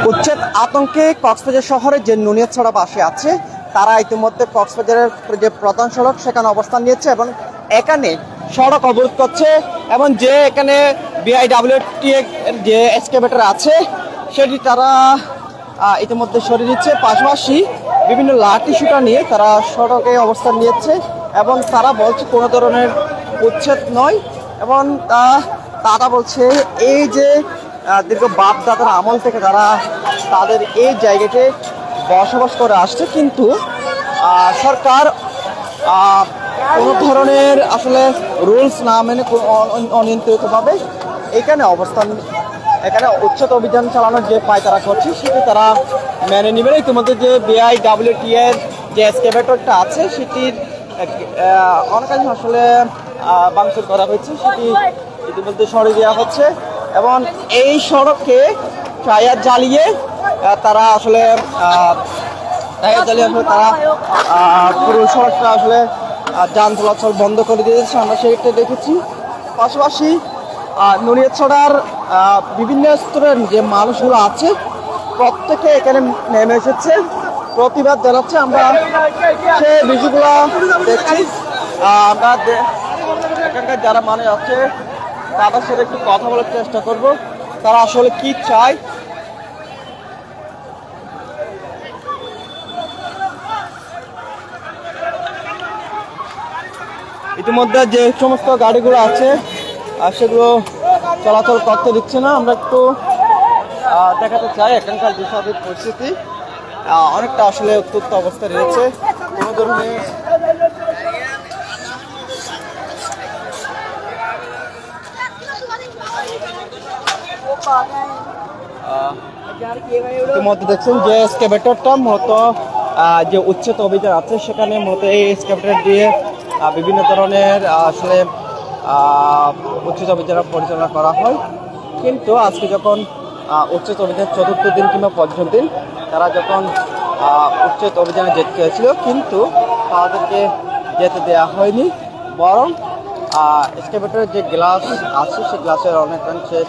উচ্ছেদ আতঙ্কে কক্সবাজার শহরের যে নুনিয়াছড়া বাসী আছে তারা ইতিমধ্যে কক্সবাজারের যে প্রধান সড়ক সেখানে অবস্থান নিয়েছে এবং এখানে সড়ক অবরোধ করছে এবং যে এখানে বিআইডব্লিউটি যে এক্সকাভেটর আছে সেটি তারা ইতিমধ্যে সরিয়ে দিচ্ছে। পাশাপাশি বিভিন্ন লাঠি সুটা নিয়ে তারা সড়কে অবস্থান নিয়েছে এবং তারা বলছে কোনো ধরনের উচ্ছেদ নয় এবং তারা বলছে এই যে দীর্ঘ বাপদাদার আমল থেকে তারা তাদের এই জায়গাতে বসবাস করে আসছে, কিন্তু সরকার কোনো ধরনের আসলে রুলস না মেনে অনিয়ন্ত্রিতভাবে এখানে উচ্ছেদ অভিযান চালানোর যে পায়তারা করছে সেটি তারা মেনে নেবে। ইতিমধ্যে যে বিআইডব্লিউটি এর যে এক্সকাভেটরটা আছে সেটির অনেকাংশ আসলে ভাঙচুর করা হয়েছে, সেটি ইতিমধ্যে সরিয়ে দেওয়া হচ্ছে এবং এই সড়কে টায়ার জ্বালিয়ে তারা আসলে তারা পুরো সড়কটা আসলে যান চলাচল বন্ধ করে দিয়েছে, আমরা সেটা দেখেছি। পাশাপাশি নুনিয়াছড়ার বিভিন্ন স্তরের যে মানুষগুলো আছে প্রত্যেকে এখানে নেমে এসেছে, প্রতিবাদ জানাচ্ছে। আমরা সেই বিষয়গুলো দেখছি, আমরা এখানকার যারা মানুষ আছে তাদের সাথে একটু কথা বলার চেষ্টা করব, তারা আসলে কি চায়। ইতিমধ্যে যে সমস্ত গাড়িগুলো আছে সেগুলো চলাচল করতে দিচ্ছে না। আমরা একটু দেখাতে চাই এখানকার যে সার্বিক পরিস্থিতি অনেকটা আসলে উত্তপ্ত অবস্থা রয়েছে। কোনো ধরনের ইতিমধ্যে দেখছেন যে এক্সকাভেটরটা মূলত যে উচ্ছেদ অভিযান আছে সেখানে মূলত এই এক্সকাভেটর দিয়ে বিভিন্ন ধরনের আসলে উচ্ছেদ অভিযান পরিচালনা করা হয়, কিন্তু আজকে যখন উচ্ছেদ অভিযান চতুর্থ দিন কিংবা পঞ্চম দিন তারা যখন উচ্ছেদ অভিযানে যেতে চেয়েছিল কিন্তু তাদেরকে যেতে দেওয়া হয়নি, বরং এক্সকাভেটরের যে গ্লাস আছে সেই গ্লাসের অনেকাংশে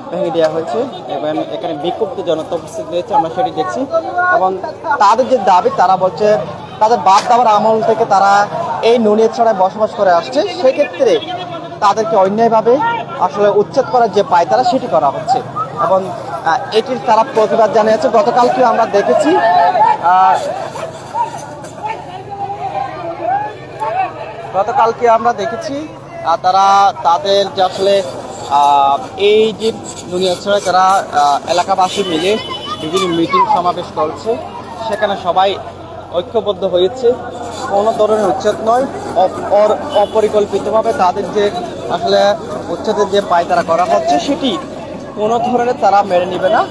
ভেঙে দেওয়া হয়েছে এবং এখানে বিক্ষুব্ধ জনতা উপস্থিত রয়েছে, আমরা সেটি দেখছি। এবং তাদের যে দাবি, তারা বলছে তাদের বাপ দাদার আমল থেকে তারা এই নুনিয়াছড়ায় বসবাস করে আসছে, সেক্ষেত্রে তাদেরকে অন্যায়ভাবে আসলে উচ্ছেদ করার যে পায়তারা সেটি করা হচ্ছে এবং এটির তারা প্রতিবাদ জানিয়েছে। গতকালকে আমরা দেখেছি তারা তাদের যে আসলে এই যে নুনিয়াছড়ায় তারা এলাকাবাসী মিলে বিভিন্ন মিটিং সমাবেশ করছে, সেখানে সবাই ঐক্যবদ্ধ হয়েছে। কোনো ধরনের উচ্ছেদ নয়, অপরিকল্পিতভাবে তাদের যে আসলে উচ্ছেদের যে পায়তারা করা হচ্ছে সেটি কোনো ধরনের তারা মেনে নেবে না।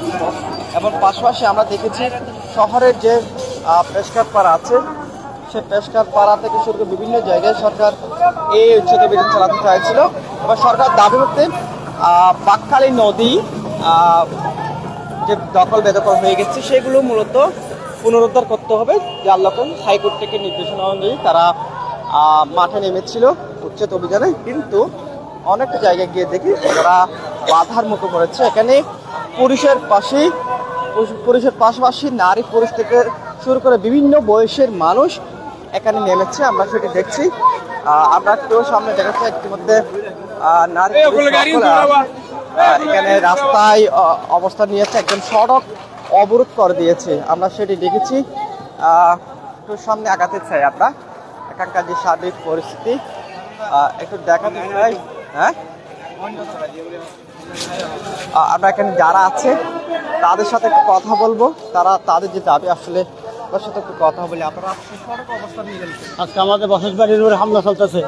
এবং পাশাপাশি আমরা দেখেছি শহরের যে পেশকার পাড়া আছে সে পেশকার পাড়া থেকে শুরু করে বিভিন্ন জায়গায় সরকার এই উচ্ছেদ অভিযান চালাতে চাইছিল এবং সরকার দাবি করতে বাকখালী নদী যে দখল বেদখল হয়ে গেছে সেগুলো মূলত পুনরুদ্ধার করতে হবে, যার লক্ষ্যে হাইকোর্ট থেকে নির্দেশনা অনুযায়ী তারা মাঠে নেমেছিল উচ্ছেদ অভিযানে, কিন্তু অনেক জায়গায় গিয়ে দেখি তারা বাধার মুখে পড়েছে। এখানে পুরুষের পাশাপাশি নারী পুরুষ থেকে শুরু করে বিভিন্ন বয়সের মানুষ এখানে নেমেছে, আমরা সেটি দেখছি। আমরা একটু সামনে দেখাচ্ছি ইতিমধ্যে নারী এখানে রাস্তায় অবস্থান নিয়েছে, একদম সড়ক অবরোধ করে দিয়েছে, আমরা সেটি দেখেছি। একটু সামনে আগাতে চাই, আমরা এখানকার যে সার্বিক পরিস্থিতি একটু দেখাতে চাই। হ্যাঁ, আমরা এখানে যারা আছে তাদের সাথে একটু কথা বলবো, তারা তাদের যে দাবি আসলে তার সাথে একটু কথা বলি। আপনারা সড়ক অবস্থান নিয়ে আজকে আমাদের বসত বাড়ির উপরে হামলা চলতেছে,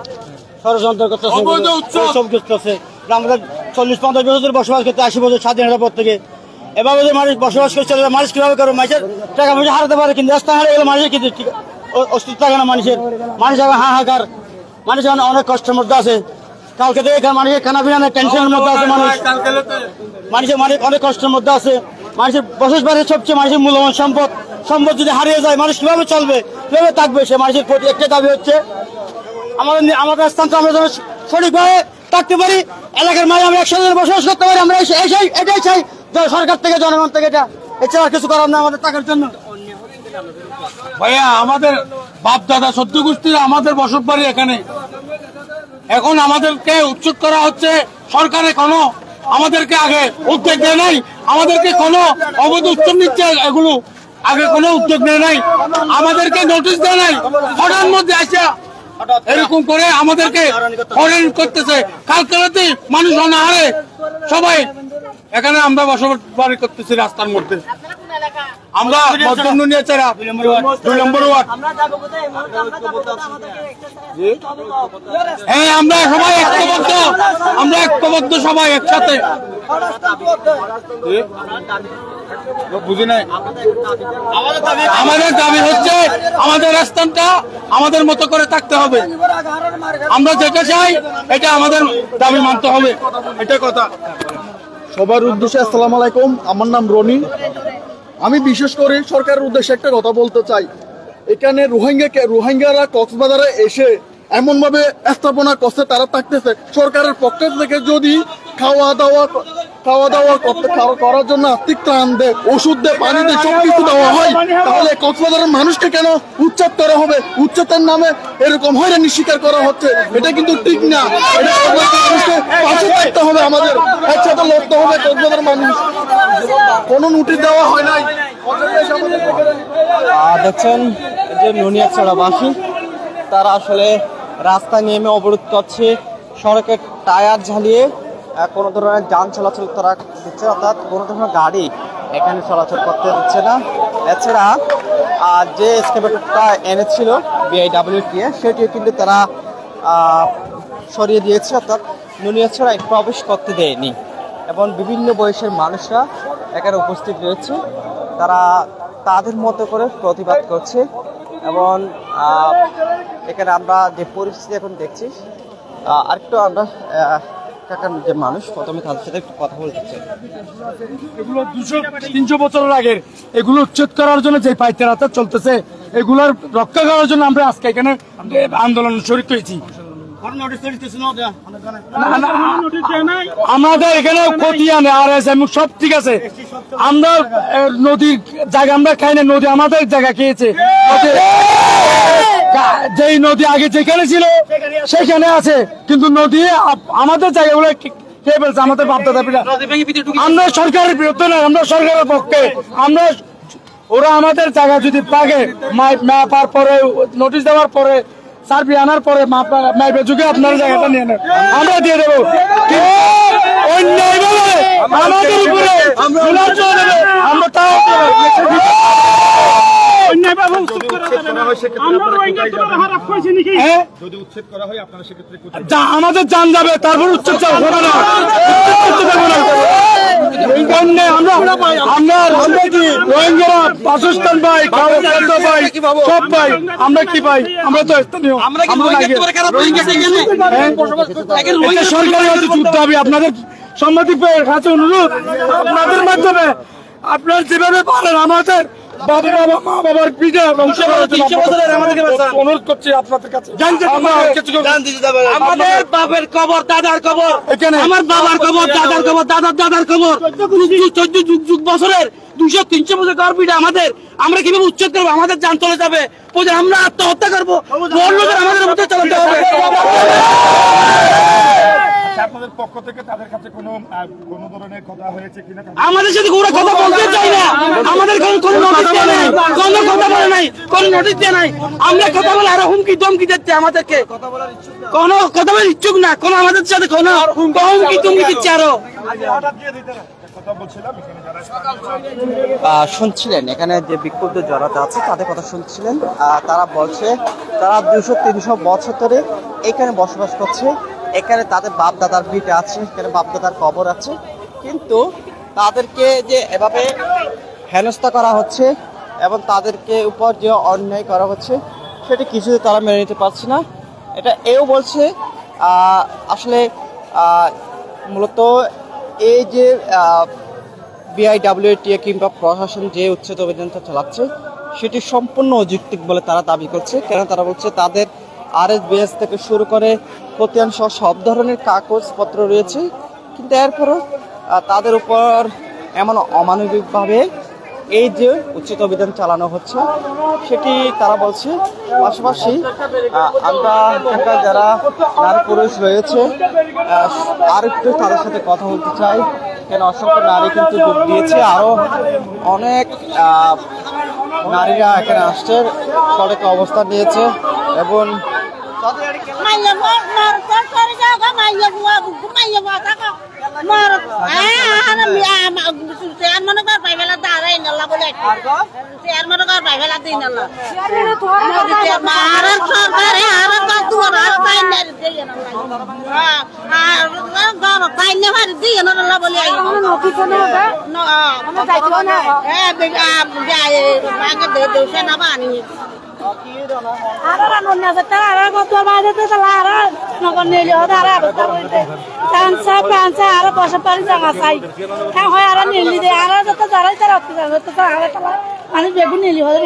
ষড়যন্ত্র করতেছে, আমাদের 40-50 বছর বসবাস করতে 80 বছর স্বাধীনতার পর থেকে এভাবে যে মানুষ বসবাস করছে, মানুষ কিভাবে করে মানুষের টাকা পয়সা হারাতে পারে, কিন্তু রাস্তা হারিয়ে গেলে মানুষের কিন্তু অস্তিত্ব থাকে না। মানুষ এখন হাহাকার, মানুষ এখন অনেক কষ্টের মধ্যে আছে। কালকে থেকে মানুষের খানা পিনা টেনশনের মধ্যে আছে, মানুষের অনেক কষ্টের মধ্যে আছে। মানুষের বসত বাড়ির সবচেয়ে মানুষের মূল্যবান সম্পদ যদি হারিয়ে যায় মানুষ কিভাবে চলবে, কিভাবে থাকবে? সে মানুষের প্রতি একটা দাবি হচ্ছে আমাদের স্থান আমরা যেন সঠিকভাবে থাকতে পারি, এলাকার মাঝে আমরা একসাথে বসবাস করতে পারি। আমরা এটাই চাই, সরকার থেকে জনগণ থেকে এটা এছাড়া কিছু করার না আমাদের টাকার জন্য। ভাইয়া আমাদের বাপ দাদা সদ্য গোষ্ঠীর আমাদের বসত বাড়ি এখানে, এখন আমাদেরকে উচ্ছেদ করা হচ্ছে। সরকারে কোনো আমাদেরকে আগে উদ্যোগ নেয় নাই, আমাদেরকে কোনো অবৈধ উচ্ছেদ নিচ্ছে, এগুলো আগে কোনো উদ্যোগ নেয় নাই, আমাদেরকে নোটিশ দেয় নাই। হঠাৎ মধ্যে আসে এরকম করে আমাদেরকে হয়রানি করতেছে। কালকে রাতে মানুষ অনাহারে সবাই এখানে আমরা বসবাস বাড়ি করতেছি রাস্তার মধ্যে। আমরা মধ্যমনিয়াছড়া 2 নম্বর ওয়ার্ড। হ্যাঁ, আমরা সবাই ঐক্যবদ্ধ, আমরা ঐক্যবদ্ধ সবাই একসাথে। বুঝি নাই, আমাদের দাবি হচ্ছে আমাদের রাস্তাটা আমাদের মতো করে থাকতে হবে। আমরা যেটা চাই এটা আমাদের দাবি মানতে হবে, এটা কথা। সবার উদ্দেশ্যে আসসালামু আলাইকুম, আমার নাম রনি। আমি বিশেষ করে সরকারের উদ্দেশ্যে একটা কথা বলতে চাই। এখানে রোহিঙ্গারা কক্সবাজারে এসে এমন ভাবে স্থাপনা করছে, তারা থাকতেছে। সরকারের পক্ষ থেকে যদি খাওয়া দাওয়া করার জন্য আর্থিক ত্রাণ দেয়, ওষুধ দেয়, পানি দেয়, সবকিছু দেওয়া হয়, তাহলে কক্সবাজারের মানুষকে কেন উচ্ছেদ করা হবে? উচ্ছেদের নামে এরকম হয়রানি স্বীকার করা হচ্ছে, এটা কিন্তু ঠিক না। এটা মানুষকে পাশে থাকতে হবে, আমাদের একসাথে লড়তে হবে। কক্সবাজার মানুষ কোনো নোটিশ দেওয়া হয় নাই। দেখছেন যে নুনিয়াছড়াবাসী তারা আসলে রাস্তায় নেমে অবরোধ করছে, সড়কের টায়ার ঝালিয়ে কোনো ধরনের যান চলাচল তারা দিচ্ছে, অর্থাৎ কোনো ধরনের গাড়ি এখানে চলাচল করতে দিচ্ছে না। এছাড়া যে এক্সকাভেটরটা এনেছিল BIWTA সেটিও কিন্তু তারা সরিয়ে দিয়েছে, অর্থাৎ নুনিয়াছড়ায় প্রবেশ করতে দেয়নি। এবং বিভিন্ন বয়সের মানুষরা এখানে উপস্থিত রয়েছে, তারা তাদের মতো করে প্রতিবাদ করছে। এবং এখানে আমরা যে পরিস্থিতি এখন দেখছি, আরেকটু আমরা কাকার যে মানুষ, প্রথমে তাদের সাথে একটু কথা বলতে চাই। এগুলো 200-300 বছরের আগের, এগুলো উচ্ছেদ করার জন্য যে পাইকারাটা চলতেছে, এগুলোর রক্ষা করার জন্য আমরা আজকে এখানে আন্দোলন শরীক হয়েছি। আমাদের এখানে খতিয়ান RSM সব ঠিক আছে, আমরা নদীর জায়গা আমরা খাই না, নদী আমাদের জায়গা খেয়েছে। যেই নদী আগে যেখানে ছিল সেখানে আছে, কিন্তু নদী আমাদের জায়গাগুলো খেয়ে ফেলছে, আমাদের বাপদাদা পিতা। আমরা সরকারের বিরুদ্ধে না, আমরা সরকারের পক্ষে। আমরা ওরা আমাদের জায়গা যদি পাগে মাপার পরে, নোটিশ দেওয়ার পরে, সার্ভে আনার পরে মাইপে যুগে আপনার জায়গাটা নিয়ে নেন, আমরা দিয়ে দেবো। অন্যায়ভাবে আমাদের উপরে আমরা তাও আমাদের জান যাবে, তারপর উচ্ছেদ হবে না। রোহিঙ্গারা বাসস্থান পাই, পাই, সব পাই, আমরা কি পাই? আমরা তো স্থানীয়। সরকারি দাবি আপনাদের সাংবাদিক ভাইয়ের কাছে অনুরোধ, আপনাদের মাধ্যমে আপনার যেভাবে পারেন আমাদের মা বাবার পিঠে অনুরোধ করছি আপনাদের কাছে। আমাদের বাপের কবর, দাদার কবর, আমার বাবার কবর, দাদার কবর, দাদার কবর, 14 যুগ বছরের 200-300 বছর কবর পিঠে আমাদের। আমরা কিভাবে উচ্ছেদ করবো? আমাদের যান চলে যাবে, আমরা আত্মহত্যা করবো, আমাদের মধ্যে চালাতে হবে। আপনাদের পক্ষ থেকে তাদের কাছে কোনো ধরনের কথা হয়েছে কিনা? আমাদের সাথে কোনো কথা বলতে চাই না, আমাদের কোনো নোটিশ দেয় নাই, কোনো কথা বলে নাই, কোনো নোটিশ দেয় নাই। আমরা কথা বলে আরো হুমকি ধমকি দিচ্ছে আমাদেরকে, কোনো কথা বলে ইচ্ছুক না, কোনো আমাদের সাথে কোনো হুমকি ধমকি দিচ্ছে আরো। শুনছিলেন এখানে যে বিক্ষুব্ধ জনতা আছে তাদের কথা শুনছিলেন। তারা বলছে তারা 200-300 বছর ধরে এখানে বসবাস করছে, এখানে তাদের বাপ দাদার ভিটে আছে, এখানে বাপ দাদার কবর আছে, কিন্তু তাদেরকে যে এভাবে হেনস্থা করা হচ্ছে এবং তাদেরকে উপর যে অন্যায় করা হচ্ছে সেটা কিছুতে তারা মেনে নিতে পারছে না। এটা এও বলছে আসলে মূলত এই যে BIWTA কিংবা প্রশাসন যে উচ্ছেদ অভিযানটা চালাচ্ছে সেটি সম্পূর্ণ অযৌক্তিক বলে তারা দাবি করছে। কেন তারা বলছে তাদের RSBS থেকে শুরু করে খতিয়ান সহ সব ধরনের কাগজপত্র রয়েছে, কিন্তু এরপরও তাদের উপর এমন অমানবিকভাবে এই যে উচ্ছেদ অভিযান চালানো হচ্ছে সেটি তারা বলছে। পাশাপাশি আমরা এখানকার যারা নারী পুরুষ রয়েছে আর একটু তাদের সাথে কথা বলতে চাই, কেন অসংখ্য নারী কিন্তু যোগ দিয়েছে, আরো অনেক নারীরা এখানে আসছে, সড়কে অবস্থান নিয়েছে এবং বেগুন নিলি হলে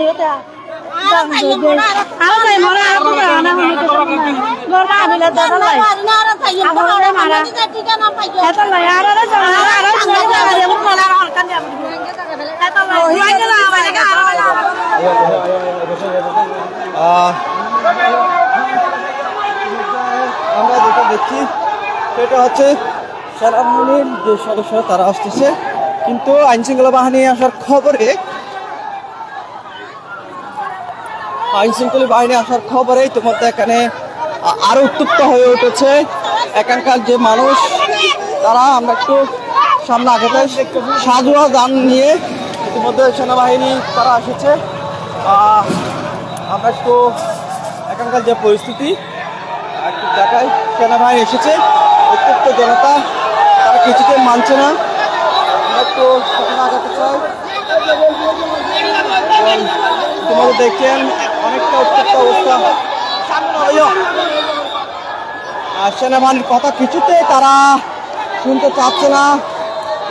আমরা যেটা দেখছি সেটা হচ্ছে সেনাবাহিনীর যে সদস্যরা তারা আসতেছে, কিন্তু আইনশৃঙ্খলা বাহিনী আসার খবরে ইতিমধ্যে এখানে আরো উত্তপ্ত হয়ে উঠেছে এখানকার যে মানুষ তারা। আমরা একটু সামনে আগাতে সাজোয়া যান নিয়ে ইতিমধ্যে সেনাবাহিনী তারা এসেছে। আমরা একটু এখানকার যে পরিস্থিতি একটু দেখাই। সেনাবাহিনী এসেছে, উত্তপ্ত জনতা তারা কিছুতে মানছে না। আমরা একটু সামনে আগাতে চাই। ইতিমধ্যে দেখছেন অনেকটা উত্তপ্ত অবস্থা। সেনাবাহিনীর কথা কিছুতে তারা শুনতে চাচ্ছে না।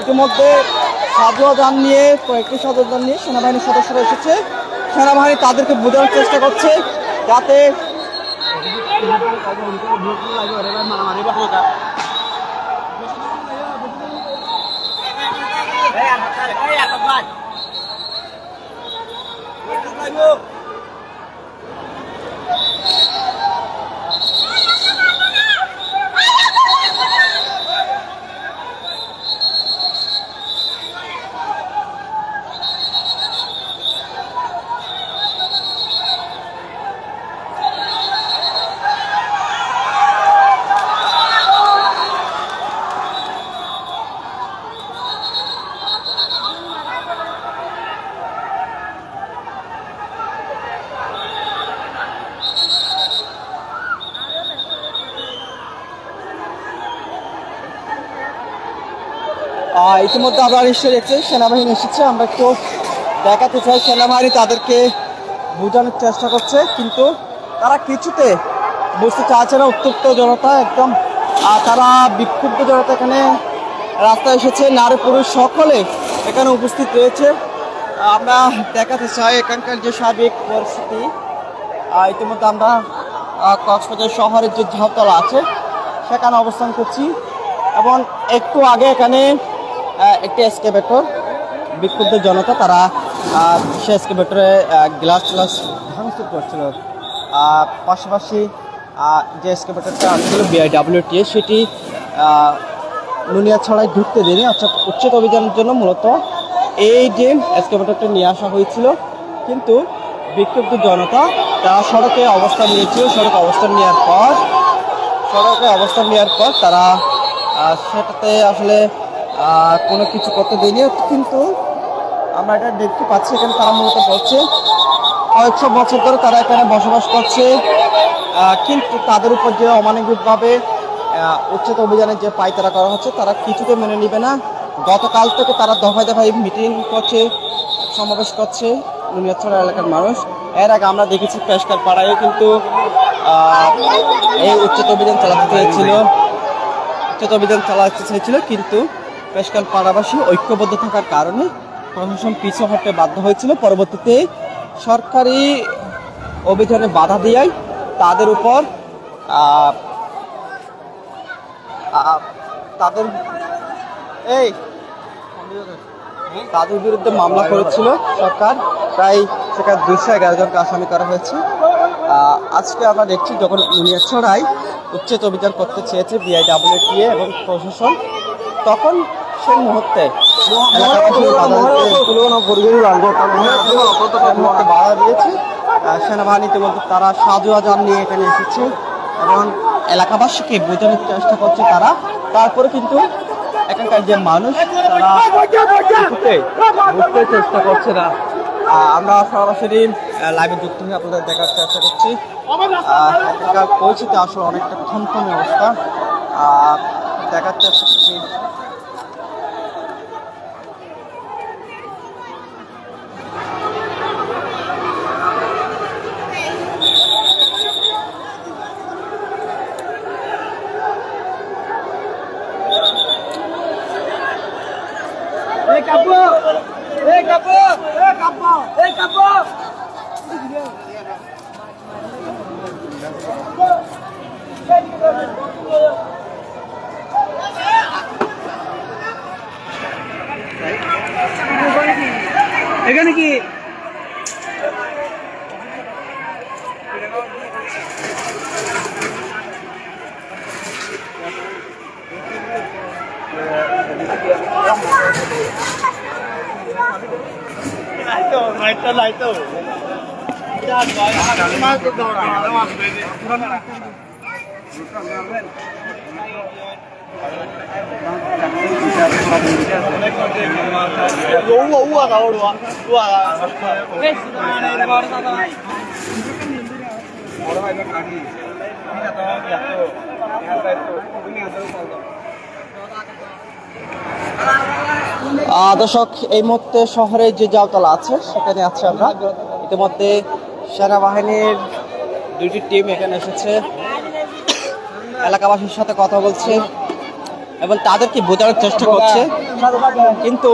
ইতিমধ্যে সাজোয়া যান নিয়ে কয়েকটি সাজোয়া যান নিয়ে সেনাবাহিনীর সদস্যরা এসেছে। সেনাবাহিনী তাদেরকে বোঝানোর চেষ্টা করছে যাতে ইতিমধ্যে আমরা নিশ্চয়ই দেখছি সেনাবাহিনী এসেছে। আমরা একটু দেখাতে চাই সেনাবাহিনী তাদেরকে বোঝানোর চেষ্টা করছে, কিন্তু তারা কিছুতে বুঝতে চাইছে না। উত্তপ্ত জনতা একদম তারা বিক্ষুব্ধ জনতা এখানে রাস্তায় এসেছে, নারী পুরুষ সকলে এখানে উপস্থিত রয়েছে। আমরা দেখাতে চাই এখানকার যে সার্বিক পরিস্থিতি। ইতিমধ্যে আমরা কক্সবাজার শহরের যে ঝাউতলা আছে সেখানে অবস্থান করছি এবং একটু আগে এখানে একটি এসকেভেটর, বিক্ষুব্ধ জনতা তারা সে এসকেভেটরে গ্লাস ভাঙচুর করছিল। পাশাপাশি যে এসকেভেটরটা আসছিল BIWTA সেটি নুনিয়াছড়ায় ঢুকতে দেয়নি, অর্থাৎ উচ্ছেদ অভিযানের জন্য মূলত এই যে এসকেভেটরটা নিয়ে আসা হয়েছিল। কিন্তু বিক্ষুব্ধ জনতা তারা সড়কে অবস্থান নিয়েছিল। সড়কে অবস্থান নেওয়ার পর তারা সেটাতে আসলে কোনো কিছু করতে দেয়নি। কিন্তু আমরা এটা দেখতে পাচ্ছি এখানে তারা মূলত বলছে কয়েকশো বছর ধরে তারা এখানে বসবাস করছে, কিন্তু তাদের উপর যে অমানবিকভাবে উচ্ছেদ অভিযানের যে পায়তারা করা হচ্ছে তারা কিছুতে মেনে নেবে না। গতকাল থেকে তারা দফায় দফায় মিটিং করছে, সমাবেশ করছে নুনিয়াছড়া এলাকার মানুষ। এর আগে আমরা দেখেছি পেশকার পাড়ায়ও কিন্তু এই উচ্ছেদ অভিযান চালাতে চেয়েছিল, কিন্তু পেশকার পাড়াবাসী ঐক্যবদ্ধ থাকার কারণে প্রশাসন পিছু হটতে বাধ্য হয়েছিল। পরবর্তীতে সরকারি অভিযানে বাধা দেয় তাদের উপর তাদের বিরুদ্ধে মামলা করেছিল সরকার, প্রায় সেখানে 211 জনকে আসামি করা হয়েছে। আজকে আমরা দেখছি যখন নুনিয়াছড়ায় উচ্ছেদ অভিযান করতে চেয়েছে বিআইডব্লিউটিএ এবং প্রশাসন, তখন সেই মুহূর্তে বাধা দিয়েছে সেনাবাহিনী। ইতিমধ্যে তারা সাজু আজান নিয়ে এখানে এসেছে এবং এলাকাবাসীকে বোঝানোর চেষ্টা করছে তারা। তারপরে কিন্তু এখানকার যে মানুষ তারা বুঝতে চেষ্টা করছে না। আমরা সরাসরি লাইভে যুক্ত হয়ে আপনাদের দেখার চেষ্টা করছি। এখানকার পরিস্থিতি আসলে অনেকটা থমথমে অবস্থা, দেখার চেষ্টা করছি। এখানে কি দর্শক, এই মুহূর্তে শহরে যে জাউতলা আছে সেখানে আছে আমরা। ইতিমধ্যে সেনাবাহিনীর 2টি টিম এখানে এসেছে, এলাকাবাসীর সাথে কথা বলছে এবং তাদেরকে বোঝানোর চেষ্টা করছে, কিন্তু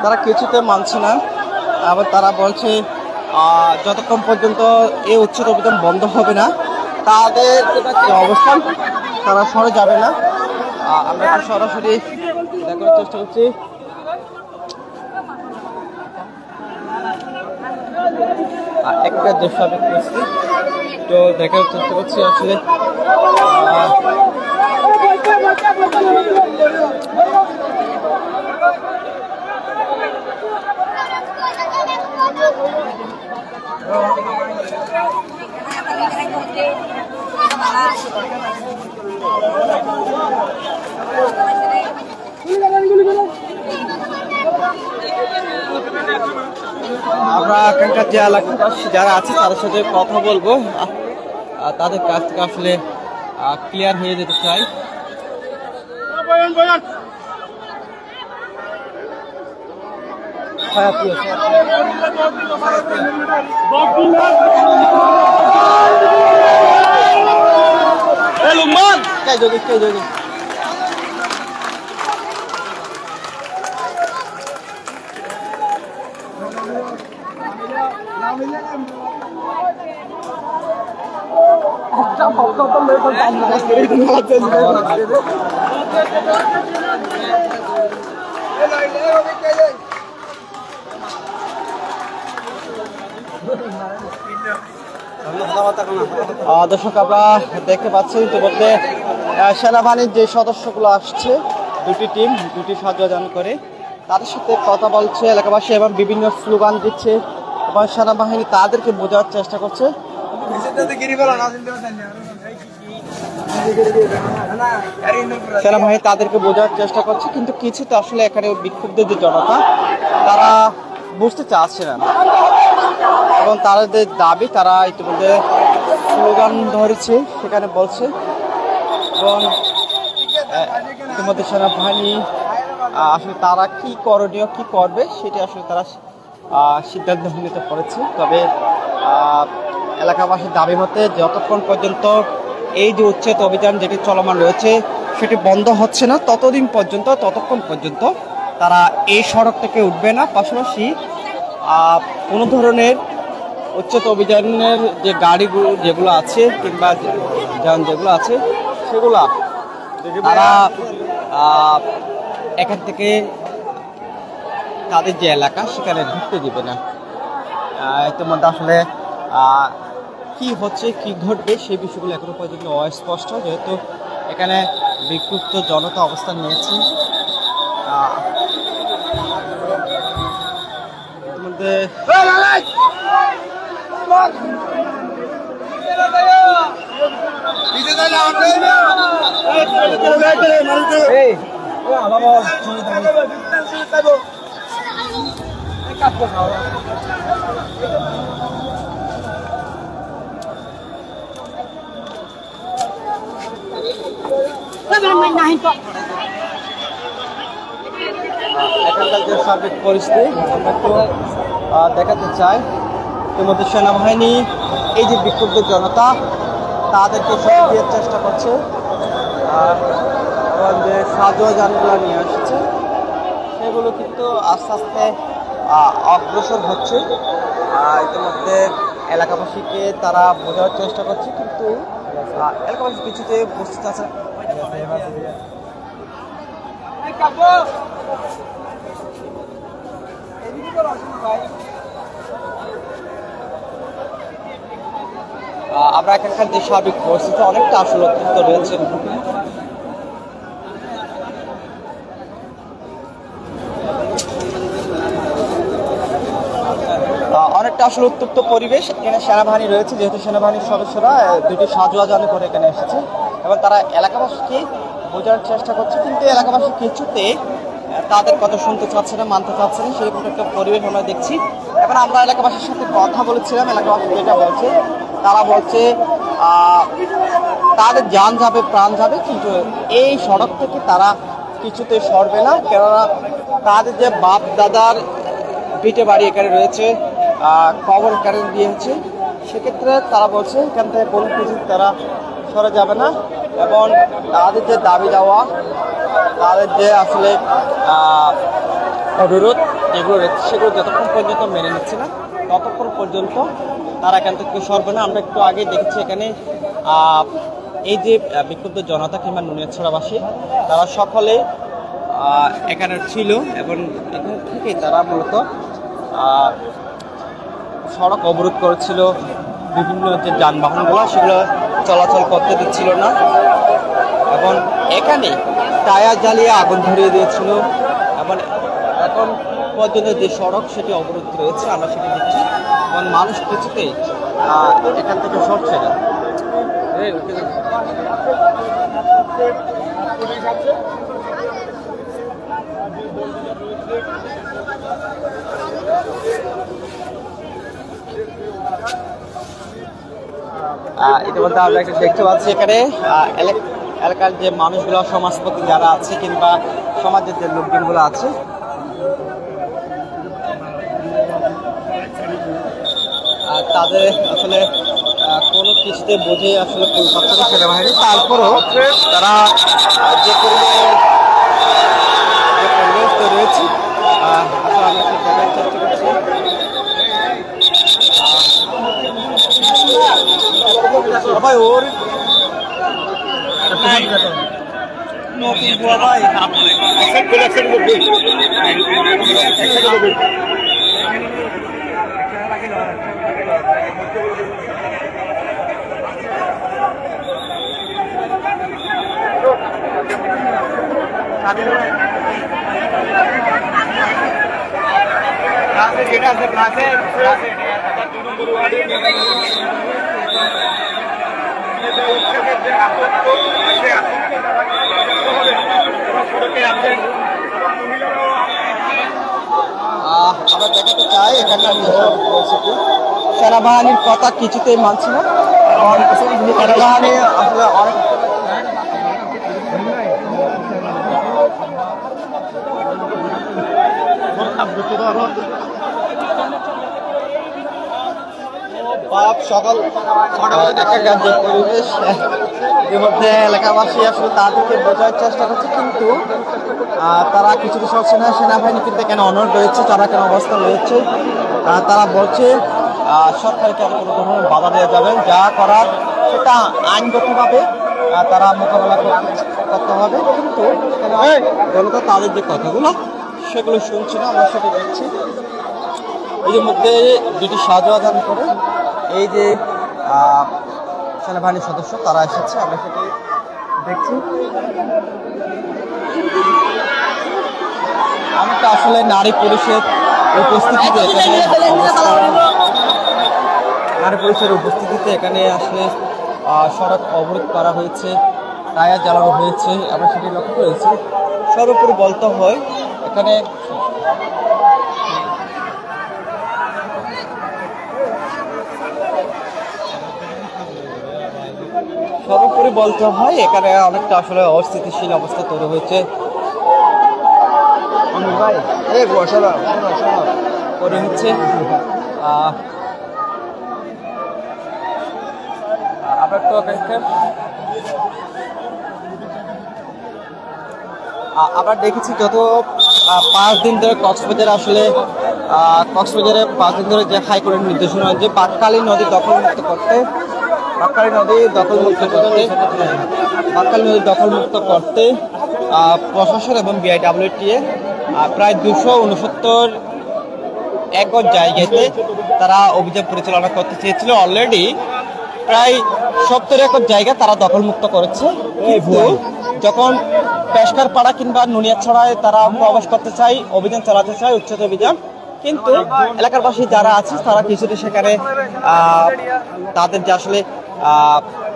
তারা কিছুতে মানছে না। আবার তারা বলছে যতক্ষণ পর্যন্ত এই উচ্ছেদ অভিযান বন্ধ হবে না তাদের যে অবস্থান তারা সরে যাবে না। আমরা সরাসরি দেখার চেষ্টা করছি। একটা দৃশ্য আমি করছি, তো দেখার চেষ্টা করছি আসলে আমরা এখানকার যে এলাকাবাসী যারা আছে তাদের সাথে কথা বলবো, তাদের কাছ থেকে আসলে ক্লিয়ার হয়ে যেতে চাই। দর্শক, আমরা দেখতে পাচ্ছি ইতিমধ্যে সেনাবাহিনীর যে সদস্যগুলো আসছে, 2টি টিম 2টি সাজান করে তাদের সাথে কথা বলছে এলাকাবাসী এবং বিভিন্ন স্লোগান দিচ্ছে এবং সেনাবাহিনী তাদেরকে বোঝার চেষ্টা করছে। সেনাবাহিনী তাদেরকে বোঝার চেষ্টা করছে, কিন্তু কিছুতে আসলে এখানে বিক্ষুব্ধ যে জনতা তারা বুঝতে চাচ্ছে না এবং তাদের দাবি তারা ইতিমধ্যে স্লোগান ধরেছে সেখানে বলছে এবং ইতিমধ্যে সেনাবাহিনী আসলে তারা কি করণীয় কি করবে সেটি আসলে তারা সিদ্ধান্ত নিতে পড়েছে। তবে এলাকাবাসীর দাবি মতে যতক্ষণ পর্যন্ত এই যে উচ্ছেদ অভিযান যেটি চলমান রয়েছে সেটি বন্ধ হচ্ছে না ততক্ষণ পর্যন্ত তারা এই সড়ক থেকে উঠবে না। পাশাপাশি কোনো ধরনের উচ্ছেদ অভিযানের যে গাড়িগুলো যেগুলো আছে কিংবা যান যেগুলো আছে সেগুলা তারা এখান থেকে তাদের যে এলাকা সেখানে ঢুকতে দিবে না। ইতিমধ্যে আসলে কি হচ্ছে কি ঘটবে সেই বিষয়গুলো এখনো পর্যন্ত অস্পষ্ট, যেহেতু এখানে বিক্ষুব্ধ জনতা অবস্থান নিয়েছে। ইতিমধ্যে এখানকার যে সার্বিক পরিস্থিতি আমরা একটু দেখাতে চাই। ইতিমধ্যে সেনাবাহিনী এই যে বিক্ষুব্ধ জনতা তাদেরকে সরিয়ে দেওয়ার চেষ্টা করছে, এবং যে সাজোয়া যানগুলো নিয়ে আসছে সেগুলো কিন্তু আস্তে আস্তে অগ্রসর হচ্ছে। ইতিমধ্যে এলাকাবাসীকে তারা বোঝার চেষ্টা করছে, কিন্তু এলাকাবাসী কিছুতে উপস্থিত আছে। আমরা এখানকার যে সার্বিক পরিস্থিতি অনেকটা আসলে উত্তপ্ত রয়েছে। অনেকটা আসলে উত্তপ্ত পরিবেশ। এখানে সেনাবাহিনী রয়েছে, যেহেতু সেনাবাহিনীর সদস্যরা দুটি সাজোয়া যানে করে এখানে এসেছে এবং তারা এলাকাবাসীকে বোঝার চেষ্টা করছে, কিন্তু এলাকাবাসী কিছুতে তাদের কথা শুনতে চাচ্ছে না, মানতে চাচ্ছে না, সেরকম একটা পরিবেশ আমরা দেখছি। এখন আমরা এলাকাবাসীর সাথে কথা বলেছিলাম, এলাকাবাসী যেটা বলছে তারা বলছে তাদের যান যাবে প্রাণ যাবে, কিন্তু এই সড়ক থেকে তারা কিছুতে সরবে না, কেননা তাদের যে বাপ দাদার ভিটে বাড়ি এখানে রয়েছে, কবর এখানে দিয়েছে, সেক্ষেত্রে তারা বলছে এখান থেকে কোনো কিছু তারা সরে যাবে না। এবং তাদের যে দাবি দেওয়া, তাদের যে আসলে অনুরোধ যেগুলো রয়েছে সেগুলো যতক্ষণ পর্যন্ত মেনে নিচ্ছে না ততক্ষণ পর্যন্ত তারা এখান থেকে সরবে না। আমরা একটু আগে দেখেছি এখানে এই যে বিক্ষুব্ধ জনতা কিংবা নুনিয়াছড়াবাসী তারা সকলে এখানে ছিল এবং এখান থেকে তারা মূলত সড়ক অবরোধ করেছিল, বিভিন্ন যে যানবাহনগুলো সেগুলো চলাচল করতে দিচ্ছিল না এবং এখানে টায়ার জ্বালিয়ে আগুন ধরিয়ে দিয়েছিল এবং এখন পর্যন্ত যে সড়ক সেটি অবরোধ রয়েছে, আমরা সেটি দেখছি এবং মানুষ কিছুতেই এখান থেকে সরছে না। ইতিমধ্যে আমরা একটা দেখতে পাচ্ছি এখানে এলাকার যে মানুষগুলো, সমাজপতি যারা আছে কিংবা সমাজের যে লোকজনগুলো আছে তাদের আসলে কোনো কিছুতে বোঝে আসলে ফুল পাচ্ছে না সেনাবাহিনী, তারপরও তারা যে পরিবেশ তৈরি হয়েছে আসলে আমরা একটু দেখার চেষ্টা করছি। ভাই ওর নতুন বুয়া ভাই যেটা আছে ক্লাসে আমরা দেখাতে চাই এখানকার পরিস্থিতি। সেনাবাহিনীর কথা কিছুতেই মানছি না, সেনাবাহিনী আসলে অনেক সকাল 6টা বাজে একটা যে পরিবেশ, এর মধ্যে এলাকাবাসী আসলে তাদেরকে বোঝার চেষ্টা করছে, কিন্তু তারা কিছুটা সরছে না। সেনাবাহিনী কিন্তু এখানে অনড় রয়েছে, তারা কেন অবস্থান রয়েছে, তারা বলছে সরকারকে আর কোনো ধরনের বাধা দেওয়া যাবে, যা করার সেটা আইনগতভাবে তারা মোকাবেলা করতে হবে, কিন্তু জনতা তাদের যে কথাগুলো সেগুলো শুনছি না, আমরা সেটা দেখছি। এর মধ্যে দুটি সাজোয়াদান করে এই যে সেনাবাহিনীর সদস্য তারা এসেছে, আমরা সেটি দেখছি। অনেকটা আসলে নারী পুরুষের উপস্থিতিতে এখানে আসলে সড়ক অবরোধ করা হয়েছে, টায়ার জ্বালানো হয়েছে, আমরা সেটি লক্ষ্য করেছি। সর্বোপরি বলতে হয় এখানে অনেকটা আসলে অস্থিতিশীল অবস্থা তৈরি হয়েছে। করে হচ্ছে আমরা দেখেছি গত 5 দিন ধরে কক্সবাজারে 5 দিন ধরে যে হাইকোর্টের নির্দেশনা যে বাঁকখালী নদী দখলমুক্ত করতে প্রশাসন এবং বিআইডব্লিউটিএ প্রায় 269 একর জায়গাতে তারা অভিযান পরিচালনা করতে চেয়েছিল। অলরেডি প্রায় 70 একর জায়গা তারা দখলমুক্ত করেছে। কিন্তু যখন পেশকার পাড়া কিংবা নুনিয়াছড়ায় তারা প্রবেশ করতে চায়, অভিযান চালাতে চায়, উচ্ছেদ অভিযান, কিন্তু এলাকার বাসী যারা আছে তারা কিছুটা সেখানে তাদের যে আসলে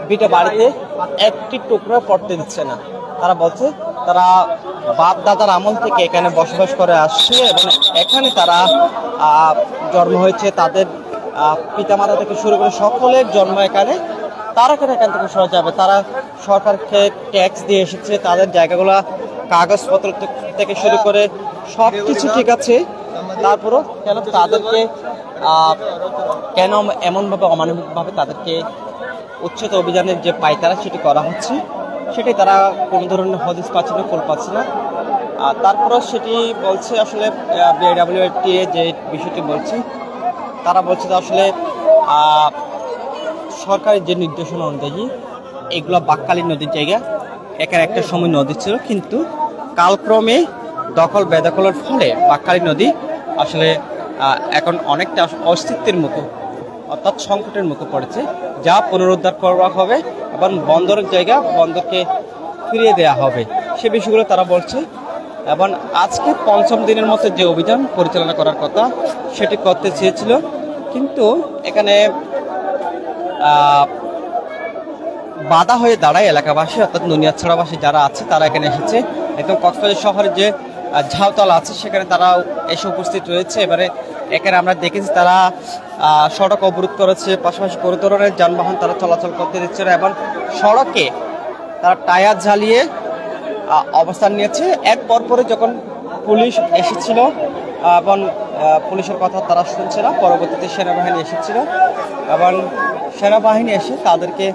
বিটা বাড়িতে একটি টুকরো পড়তে দিচ্ছে না। তারা বলছে তারা বাপ দাদার আমল থেকে এখানে বসবাস করে আসছে এবং এখানে তারা জন্ম হয়েছে, তাদের পিতামাতা থেকে শুরু করে সকলের জন্ম এখানে, তারা কেন এখান থেকে সরে যাবে? তারা সরকারকে ট্যাক্স দিয়ে এসেছে, তাদের জায়গাগুলো কাগজপত্র থেকে শুরু করে সব কিছু ঠিক আছে, তারপরও কেন তাদেরকে কেন এমনভাবে অমানবিকভাবে তাদেরকে উচ্ছেদ অভিযানের যে পায়তারা সেটি করা হচ্ছে, সেটি তারা কোনো ধরনের হদিস পাচ্ছে না, কোল পাচ্ছে না। তারপরও সেটি বলছে আসলে বিআইডব্লিউটিএ যে বিষয়টি বলছে, তারা বলছে যে আসলে সরকারের যে নির্দেশনা অনুযায়ী এগুলো বাঁকখালী নদীর জায়গা, এখানে একটা সময় নদী ছিল, কিন্তু কালক্রমে দখল বেদখলের ফলে বাঁকখালী নদী আসলে এখন অনেকটা অস্তিত্বের মুখে অর্থাৎ সংকটের মুখে পড়েছে, যা পুনরুদ্ধার করা হবে এবং বন্দরের জায়গা বন্দরকে ফিরিয়ে দেওয়া হবে, সে বিষয়গুলো তারা বলছে। এবং আজকে 5ম দিনের মতো যে অভিযান পরিচালনা করার কথা সেটি করতে চেয়েছিল, কিন্তু এখানে বাধা হয়ে দাঁড়ায় এলাকাবাসী অর্থাৎ নুনিয়াছড়াবাসী যারা আছে তারা এখানে এসেছে। একদম কক্সবাজার শহরের যে ঝাউতলা আছে সেখানে তারা এসে উপস্থিত রয়েছে। এবারে এখানে আমরা দেখেছি তারা সড়ক অবরোধ করেছে, পাশাপাশি কোনো ধরনের যানবাহন তারা চলাচল করতে দিচ্ছে না এবং সড়কে তারা টায়ার জ্বালিয়ে অবস্থান নিয়েছে। এক পরে যখন পুলিশ এসেছিল এবং পুলিশের কথা তারা শুনছে না, পরবর্তীতে সেনাবাহিনী এসেছিল এবং সেনাবাহিনী এসে তাদেরকে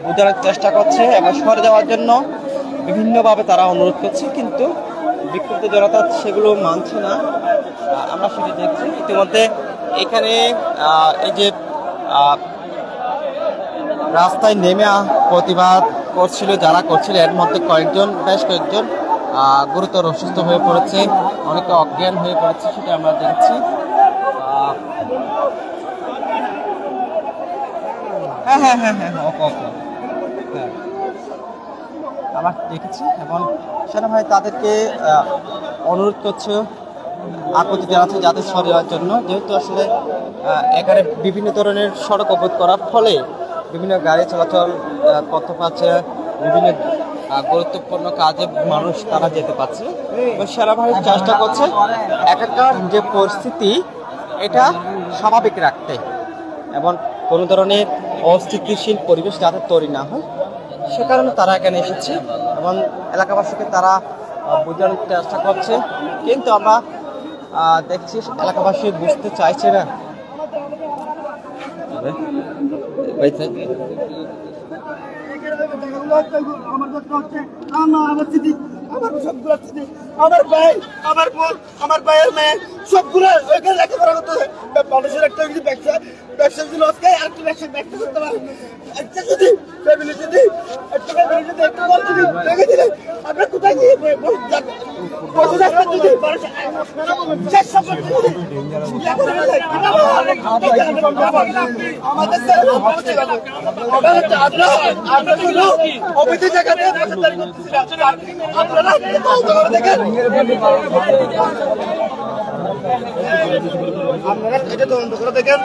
বোঝানোর চেষ্টা করছে এবং সরে যাওয়ার জন্য বিভিন্নভাবে তারা অনুরোধ করছে, কিন্তু বিক্ষুব্ধ জনতা সেগুলো মানছে না। আমরা সেটা দেখছি। ইতিমধ্যে এখানে এই যে রাস্তায় নেমে প্রতিবাদ করছিল যারা করছিল, এর মধ্যে বেশ কয়েকজন গুরুতর অসুস্থ হয়ে পড়েছে, অনেকে অজ্ঞান হয়ে পড়েছে, সেটা আমরা দেখছি। হ্যাঁ আমরা দেখেছি এবং সেনাবাহিনী তাদেরকে অনুরোধ করছে, আকুতি জানাচ্ছে যাতে সরে যাওয়ার জন্য, যেহেতু আসলে এখানে বিভিন্ন ধরনের সড়ক অবরোধ করার ফলে বিভিন্ন গাড়ি চলাচল করতে পারছে, বিভিন্ন গুরুত্বপূর্ণ কাজে মানুষ তারা যেতে পারছে এবং সেনাবাহিনী চেষ্টা করছে এখানকার যে পরিস্থিতি এটা স্বাভাবিক রাখতে এবং কোনো ধরনের অস্থিতিশীল পরিবেশ যাতে তৈরি না হয়, সে কারণে তারা এখানে এসেছে এবং এলাকাবাসীকে তারা বোঝানোর চেষ্টা করছে, কিন্তু আমরা দেখছি এলাকাবাসী বুঝতে চাইছে না। আমার ভাই, আমার বোন, আমার ভাইয়ের মেয়ে সবগুলো লেখাপড়া করতে মানুষের একটা ব্যবসা যদি লস খায় আর একটা ব্যবসা করতে পারে, একটা যদি ফ্যামিলি যদি একটু বল যদি রেখে দিলে আমরা কোথায় গিয়ে আপনারা এটা তদন্ত করে দেখেন,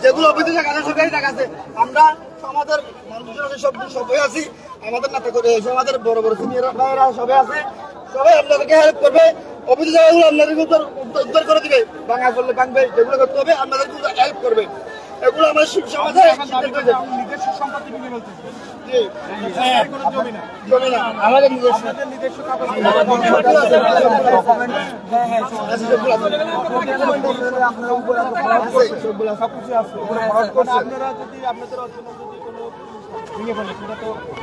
যেগুলো অবৈধ জায়গা আছে সরকারি জায়গা আছে, আমরা সমাজের মানুষের সবাই আছি, আমাদের নাতে করে আমাদের বড় বড় সিনিয়র ভাইয়েরা সবাই আছে, সবাই আপনাদেরকে হেল্প করবে। অবৈধ জায়গাগুলো আপনাদেরকে উদ্ধার করে দিবে, ভাঙা করলে ভাঙবে, যেগুলো করতে হবে আপনাদের কিন্তু হেল্প করবে। এগুলো আমার সমাজে নিজস্ব সম্পত্তি বিক্রি বলতে জমি না, আমাদের নিজস্ব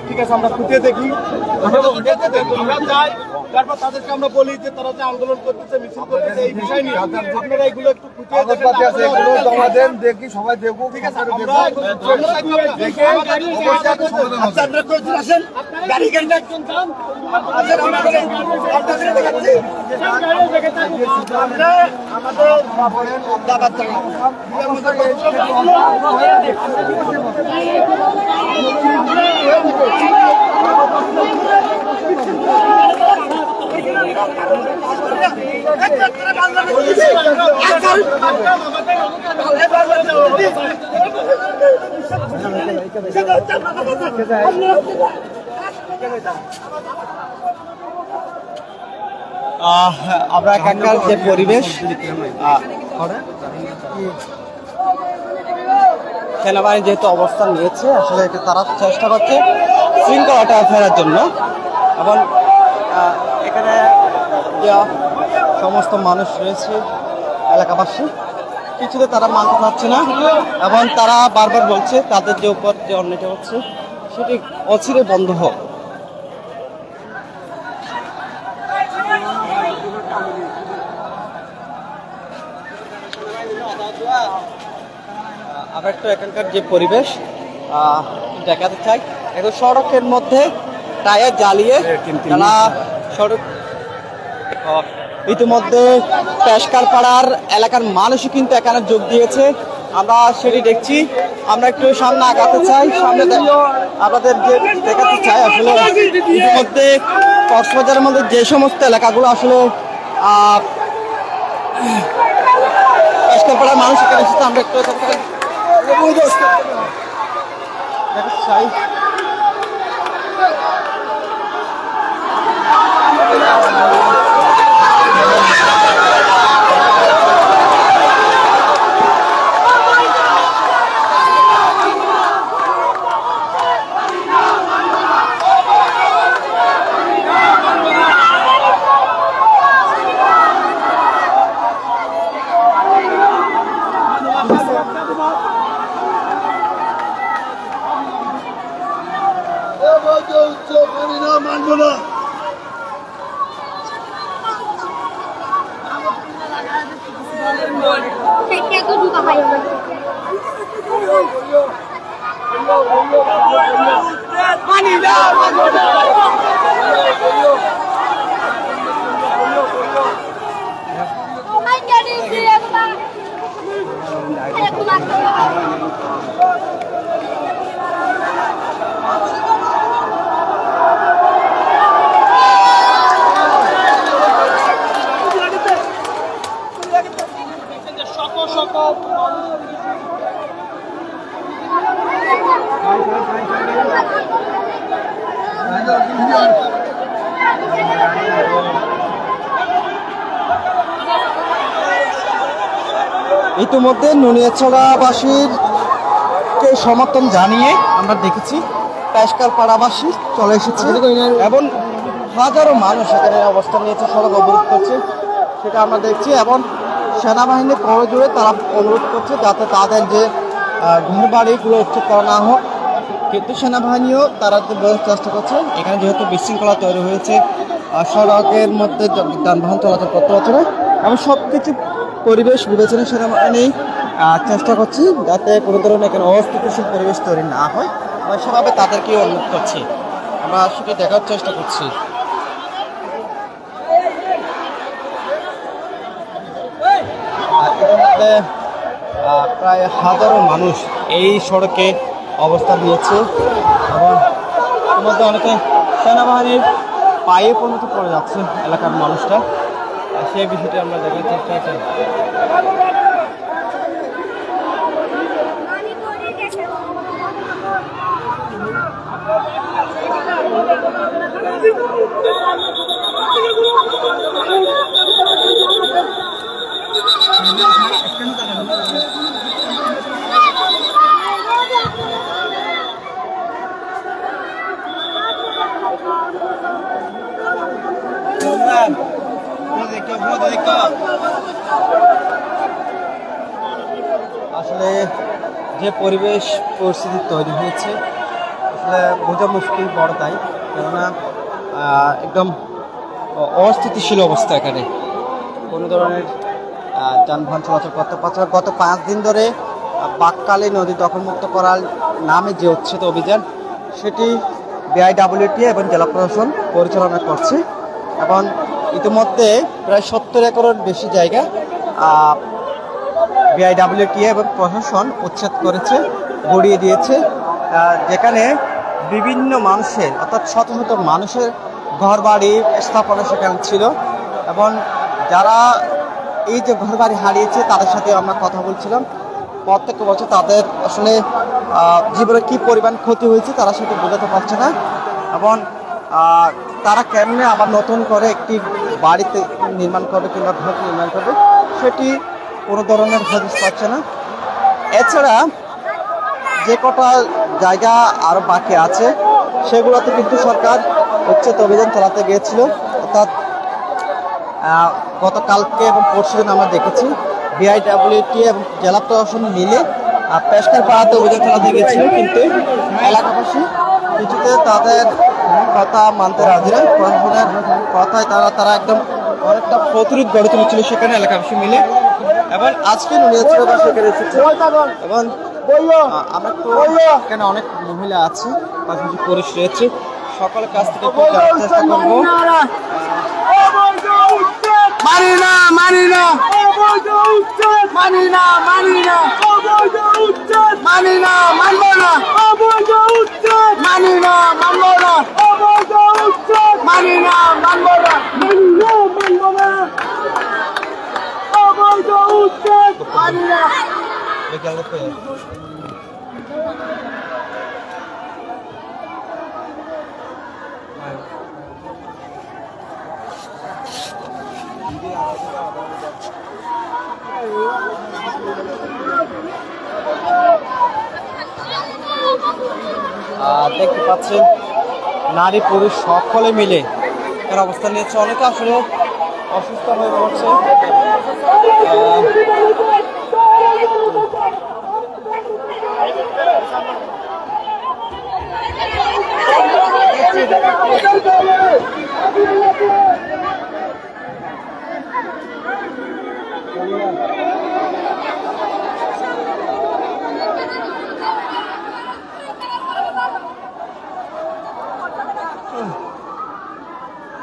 ঠিক আছে, আমরা খুঁটিয়ে দেখি, আমরা যাই, তারপর তাদেরকে আমরা বলি যে তারা যে আন্দোলন করতেছে, মিছিল করতেছে, এই বিষয় নিয়ে আপনারা এগুলো একটু খুঁটিয়ে দেখেন, দেখি সবাই দেখবো। ঠিক আছে, আমরা এখানকার যে পরিবেশ, সেনাবাহিনী যেহেতু অবস্থান নিয়েছে, আসলে তারা চেষ্টা করছে শৃঙ্খলাটা ফেরার জন্য, এবং এখানে যে সমস্ত মানুষ রয়েছে এলাকাবাসী, কিছুতে তারা মানতে পারছে না, এবং তারা বারবার বলছে তাদের যে উপর যে অন্যায়টা হচ্ছে সেটি অচিরে বন্ধ হোক। আমরা একটু এখানকার যে পরিবেশ দেখাতে চাই। এখন সড়কের মধ্যে টায়ার জ্বালিয়ে তারা সড়ক, ইতিমধ্যে পেশকার পাড়ার এলাকার মানুষই কিন্তু এখানে যোগ দিয়েছে, আমরা সেটি দেখছি। আমরা একটু সামনে আগাতে চাই, সামনে আপনাদের যে দেখাতে চাই আসলে ইতিমধ্যে কক্সবাজারের মধ্যে যে সমস্ত এলাকাগুলো আসলে পেশকার পাড়ার মানুষ এখানে এসেছে, আমরা একটু দেখাতে চাই। মানবো না, ইতিমধ্যে নুনিয়াছড়াবাসীরকে সমর্থন জানিয়ে আমরা দেখেছি পেশকার পাড়াবাসী চলে এসেছে, এবং হাজারো মানুষ এখানে অবস্থান নিয়েছে, সড়ক অবরোধ করছে, সেটা আমরা দেখছি। এবং সেনাবাহিনী পরে জুড়ে তারা অনুরোধ করছে যাতে তাদের যে ঘর বাড়িগুলো উচ্ছেদ করা না হোক, কিন্তু সেনাবাহিনীও তারা বোঝার চেষ্টা করছে এখানে যেহেতু বিশৃঙ্খলা তৈরি হয়েছে, সড়কের মধ্যে যানবাহন চলাচল করতে পারছে না, এবং সব কিছু পরিবেশ বিবেচনা সেনাবাহিনী চেষ্টা করছি যাতে কোনো ধরনের এখানে অস্থিতিশীল পরিবেশ তৈরি না হয়, এবং সেভাবে তাদেরকে অনুরোধ করছি, আমরা সেটা দেখার চেষ্টা করছি। আসলে প্রায় হাজারো মানুষ এই সড়কে অবস্থান নিয়েছে এবং এর মধ্যে অনেকে সেনাবাহিনীর পায়ে পর্যন্ত পড়ে যাচ্ছে এলাকার মানুষটা। সেই বিষয়টি আমরা দেখার চেষ্টা করছি। আসলে যে পরিবেশ পরিস্থিতি তৈরি হয়েছে আসলে বোঝা মুশকিল বড়, তাই কেননা একদম অস্থিতিশীল অবস্থা। এখানে কোনো ধরনের যানবাহন চলাচল করতে পারছে না। গত 5 দিন ধরে বাঁকখালী নদী দখলমুক্ত করার নামে যে উচ্ছেদ অভিযান সেটি বিআইডব্লিউটি এবং জেলা প্রশাসন পরিচালনা করছে এবং ইতিমধ্যে প্রায় 70 একরের বেশি জায়গা বিআইডব্লিউটি এবং প্রশাসন উচ্ছেদ করেছে, গড়িয়ে দিয়েছে, যেখানে বিভিন্ন মানুষের অর্থাৎ শত শত মানুষের ঘরবাড়ি স্থাপনা সেখানে ছিল এবং যারা এই যে ঘরবাড়ি হারিয়েছে তাদের সাথে আমরা কথা বলছিলাম। প্রত্যেক বছর তাদের আসলে জীবনে কী পরিমাণ ক্ষতি হয়েছে তারা সেটা বোঝাতে পারছে না এবং তারা কেমনে আবার নতুন করে একটি বাড়িতে নির্মাণ করবে কিংবা ঘর নির্মাণ করবে সেটি কোনো ধরনের হদিস পাচ্ছে না। এছাড়া যে কটা জায়গা আরও বাকি আছে সেগুলোতে কিন্তু সরকার উচ্ছেদ অভিযান চালাতে গিয়েছিল, অর্থাৎ গতকালকে এবং পরশুদিন আমরা দেখেছি বিআইডব্লিউটি এবং জেলা প্রশাসন মিলে পেশকার পাড়াতে অভিযান চালাতে গিয়েছিল, কিন্তু এলাকাবাসী কিছুতে তাদের কথা মানতে রাজি নয়। প্রশাসনের কথায় তারা একদম অনেকটা প্রতিরোধ গড়ে তুলেছিল সেখানে এলাকাবাসী মিলে এবং আজকে নুনিয়াছড়া সেখানে এসেছে এবং আমরা তো এখানে অনেক মহিলা আছে, পাশাপাশি পুরুষ রয়েছে, সকলের কাছ থেকে চেষ্টা করবো। মানি না মানি না মানি না মানি না মানি না মানবো না মানি না মানবো না মানি না মানবো না মানি না। দেখতে পাচ্ছেন নারী পুরুষ সকলে মিলে এর অবস্থান নিয়েছে। অনেকে আসলে অসুস্থ হয়ে পড়ছে।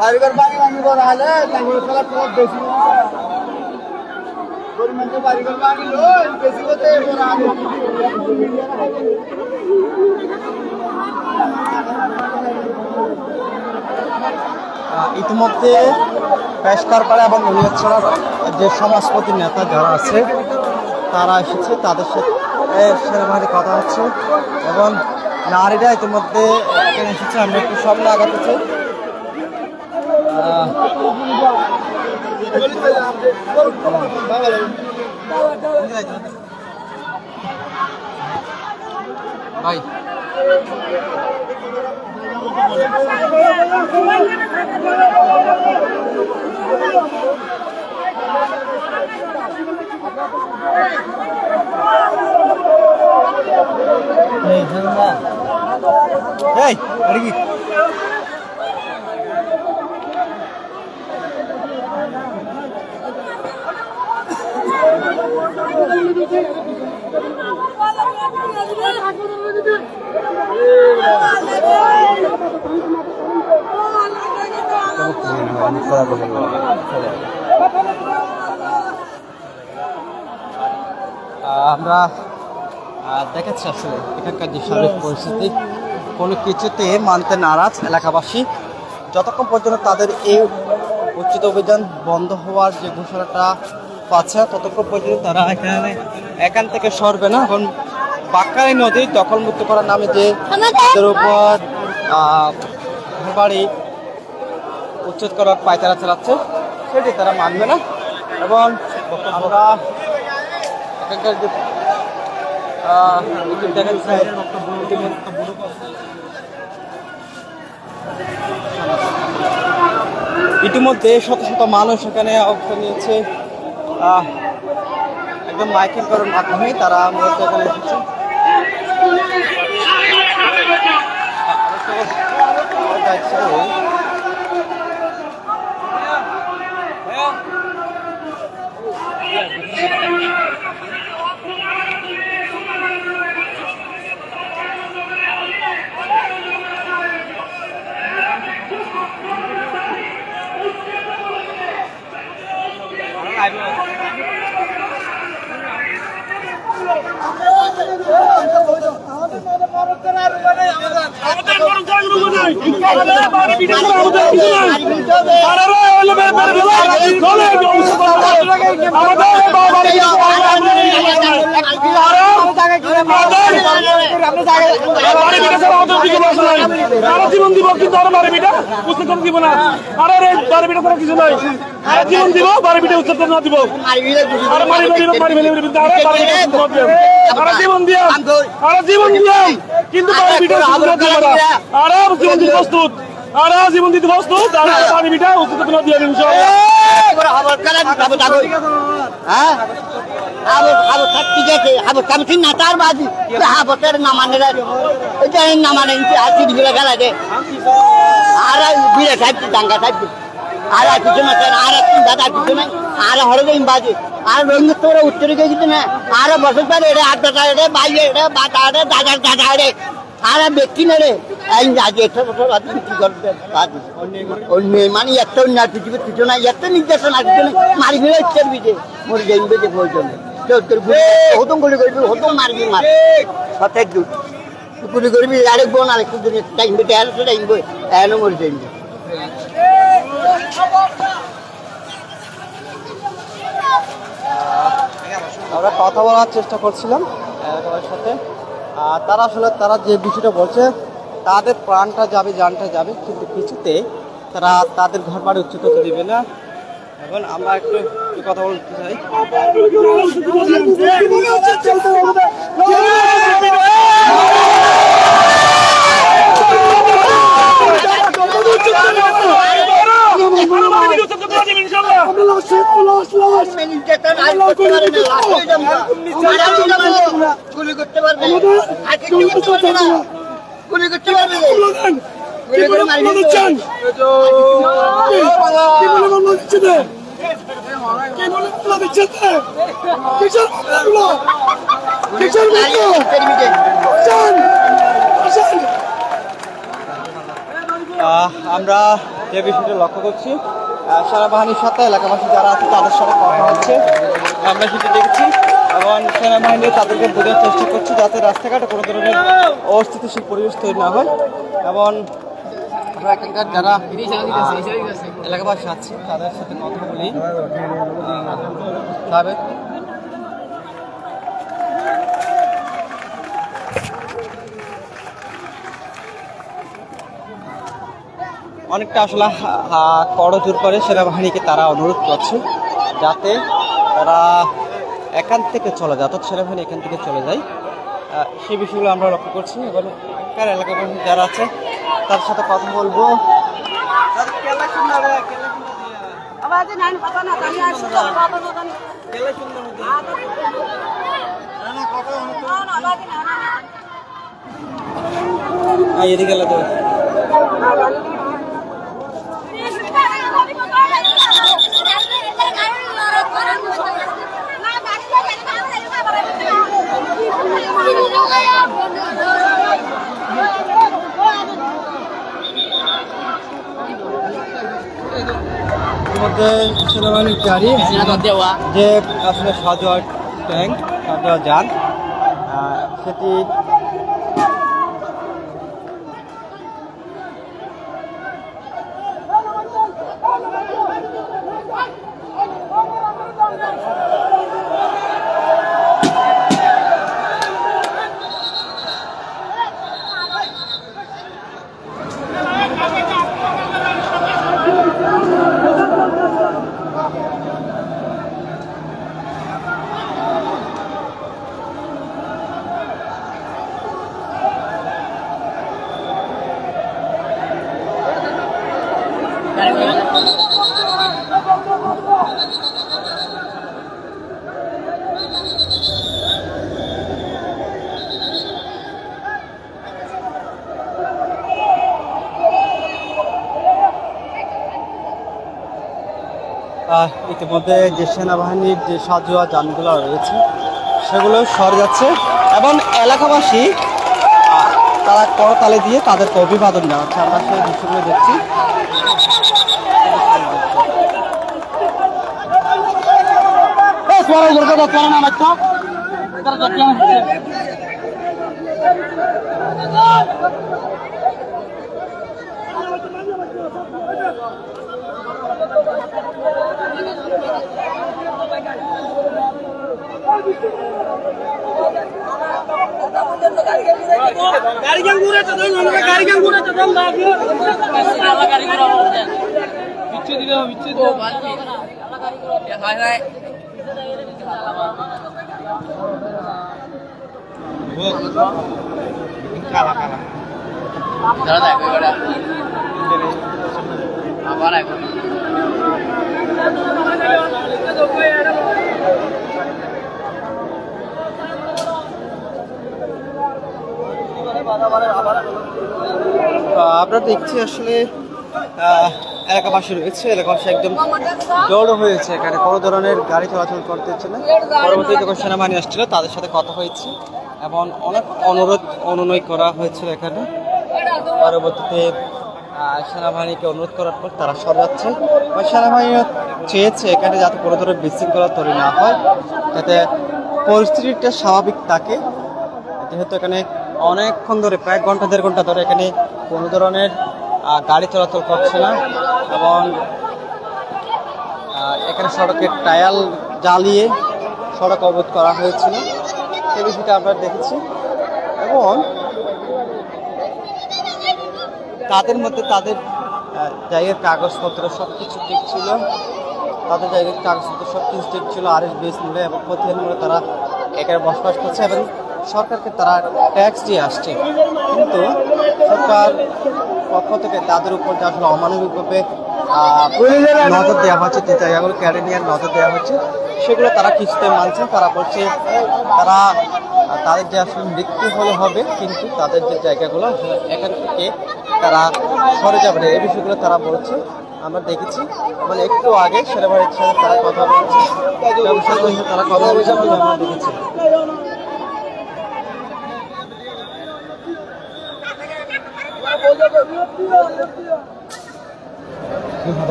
বাড়িঘর বাড়ি ভাঙি করা হলে তারপরে খেলা খুব বেশি গরিব বাড়িঘর বাড়ি বেশি হতে ইতিমধ্যে পেশকারপাড়া এবং নুনিয়াছড়ার যে সমাজপতি নেতা যারা আছে তারা এসেছে, তাদের সাথে সেনাবাহিনী কথা হচ্ছে এবং নারীরা ইতিমধ্যে এখানে এসেছে। আমরা একটু সামনে আগাতে চাই। ভাই এই আরে কি আমরা দেখাচ্ছি আসলে এখানকার যে সার্বিক পরিস্থিতি, কোনো কিছুতে মানতে নারাজ এলাকাবাসী। যতক্ষণ পর্যন্ত তাদের এই উচ্ছেদ অভিযান বন্ধ হওয়ার যে ঘোষণাটা পাচ্ছে ততক্ষণ পর্যন্ত তারা এখান থেকে সরবে না। এখন বাঁকখালী নদী দখলমুক্ত করার নামে যে তাদের উপর ঘরবাড়ি উচ্ছেদ করার পায়তারা চালাচ্ছে সেটি তারা মানবে না। এবং আমরা এখানকার যে ইতিমধ্যে শত শত মানুষ এখানে অংশ নিয়েছে। একদম মাইকিং করার মাধ্যমে তারা মূলত এখানে এসেছে। জীবন দিব কিন্তু আরো বাড়ি বিটা উচ্ছেদ করে দিব না। আরে বাড়ি বিটা ছাড়া কিছু নাই। জীবন দিব বাড়ি বিটা উচ্ছেদ করে না দিব। জীবন দিয়া জীবন দিয়া কিন্তু বাড়ি বিটা আরো জীবন দিতে প্রস্তুত। আরো জীবন দিতে প্রস্তুত। বাড়ি বিটা উচ্ছেদ করে দিয়ে দিন উত্তরে গেছি না আর বছর পরে এটা আড্ডা এটা বাইরে এটা বাটা এটা দাদা দাদা রে আর ব্যক্তি না রে আজ 100 বছর বাদ কি করবে অন্য মানে একটা অন্য পৃথিবীর কিছু না এত নির্যাতন আর কিছু না মারি ফেলে ইচ্ছার বিজে মরে যাইবে যে প্রয়োজন হতম গুলি করবি হতম মারবি মার সতেজ দুধ গুলি করবি আরেক বোন আরেকটু টাইমবে টাইমবে এনো মরে যাইবে। আমরা কথা বলার চেষ্টা করছিলাম এলাকার সাথে। তারা আসলে তারা যে বিষয়টা বলছে তাদের প্রাণটা যাবে জানটা যাবে কিন্তু কিছুতে তারা তাদের ঘর বাড়ি উচ্ছেদ করতে দেবে না। এখন আমরা একটু কথা বলতে চাই। আমরা যে বিষয়টা লক্ষ্য করছি সেনাবাহিনীর সাথে এলাকাবাসী যারা আছে তাদের সাথে কথা হচ্ছে, আমরা সেটা দেখছি এবং সেনাবাহিনী তাদেরকে বোঝার চেষ্টা করছি যাতে রাস্তাঘাটে কোনো ধরনের অস্থিতিশীল পরিবেশ তৈরি না হয়। এবং আমরা এখানকার যারা এলাকাবাসী আছে তাদের সাথে কথা বলি। অনেকটা আসলে করজোর করে সেনাবাহিনীকে তারা অনুরোধ করছে যাতে তারা এখান থেকে চলে যায়, অর্থাৎ সেনাবাহিনী এখান থেকে চলে যায়। সেই বিষয়গুলো আমরা লক্ষ্য করছি এবং এখানকার এলাকাবাসী যারা আছে তার সাথে কথা বলবো। এদিকে মধ্যে সেনাবাহিনীর গাড়ি যে আসলে সাজোয়ার ট্যাঙ্ক আপনারা যান, সেটি ইতিমধ্যে যে সেনাবাহিনীর যে সাজোয়া যানগুলো রয়েছে সেগুলো সরে যাচ্ছে এবং এলাকাবাসী তারা করতালি দিয়ে তাদেরকে অভিবাদন জানাচ্ছে। আমরা সেই দৃশ্যগুলো দেখছি। আমরা দেখছি আসলে এলাকাবাসী রয়েছে, এলাকাবাসী একদম জড়ো হয়েছে, এখানে কোনো ধরনের গাড়ি চলাচল করতেছে না। পরবর্তীতে যখন সেনাবাহিনী আসছিল তাদের সাথে কথা হয়েছে এবং অনেক অনুনয় করা হয়েছিল এখানে। পরবর্তীতে সেনাবাহিনীকে অনুরোধ করার পর তারা সরে যাচ্ছে। সেনাবাহিনী চেয়েছে এখানে যাতে কোনো ধরনের বিশৃঙ্খলা তৈরি না হয়, যাতে পরিস্থিতিটা স্বাভাবিক থাকে। যেহেতু এখানে অনেকক্ষণ ধরে প্রায় ঘন্টা দেড় ঘন্টা ধরে এখানে কোনো ধরনের গাড়ি চলাচল করছে না এবং এখানে সড়কের টায়ার জ্বালিয়ে সড়ক অবরোধ করা হয়েছিল, সেই বিষয়টা আমরা দেখেছি। এবং তাদের মধ্যে তাদের জায়গার কাগজপত্র সব কিছু ঠিক ছিল, তাদের জায়গার কাগজপত্র সব কিছু ঠিক ছিল। RSBS মূল্যে এবং প্রতিদিন মূল্যে তারা এখানে বসবাস করছে এবং সরকারকে তারা ট্যাক্স দিয়ে আসছে। কিন্তু সরকার পক্ষ থেকে তাদের উপর যে আসলে অমানবিকভাবে নজর দেওয়া হচ্ছে, যে জায়গাগুলো কেড়ে নেওয়ার নজর দেওয়া হচ্ছে, সেগুলো তারা কিছুতে মানছে। তারা বলছে তাদের যে আসলে মৃত্যু হলে হবে, কিন্তু তাদের যে জায়গাগুলো এখান থেকে তারা সরে যাবে না, এই বিষয়গুলো তারা বলছে। আমরা দেখেছি মানে একটু আগে সেনাবাহিনীর সাথে তারা কথা বলছে, তারা কথা বলছে, আমরা দেখেছি।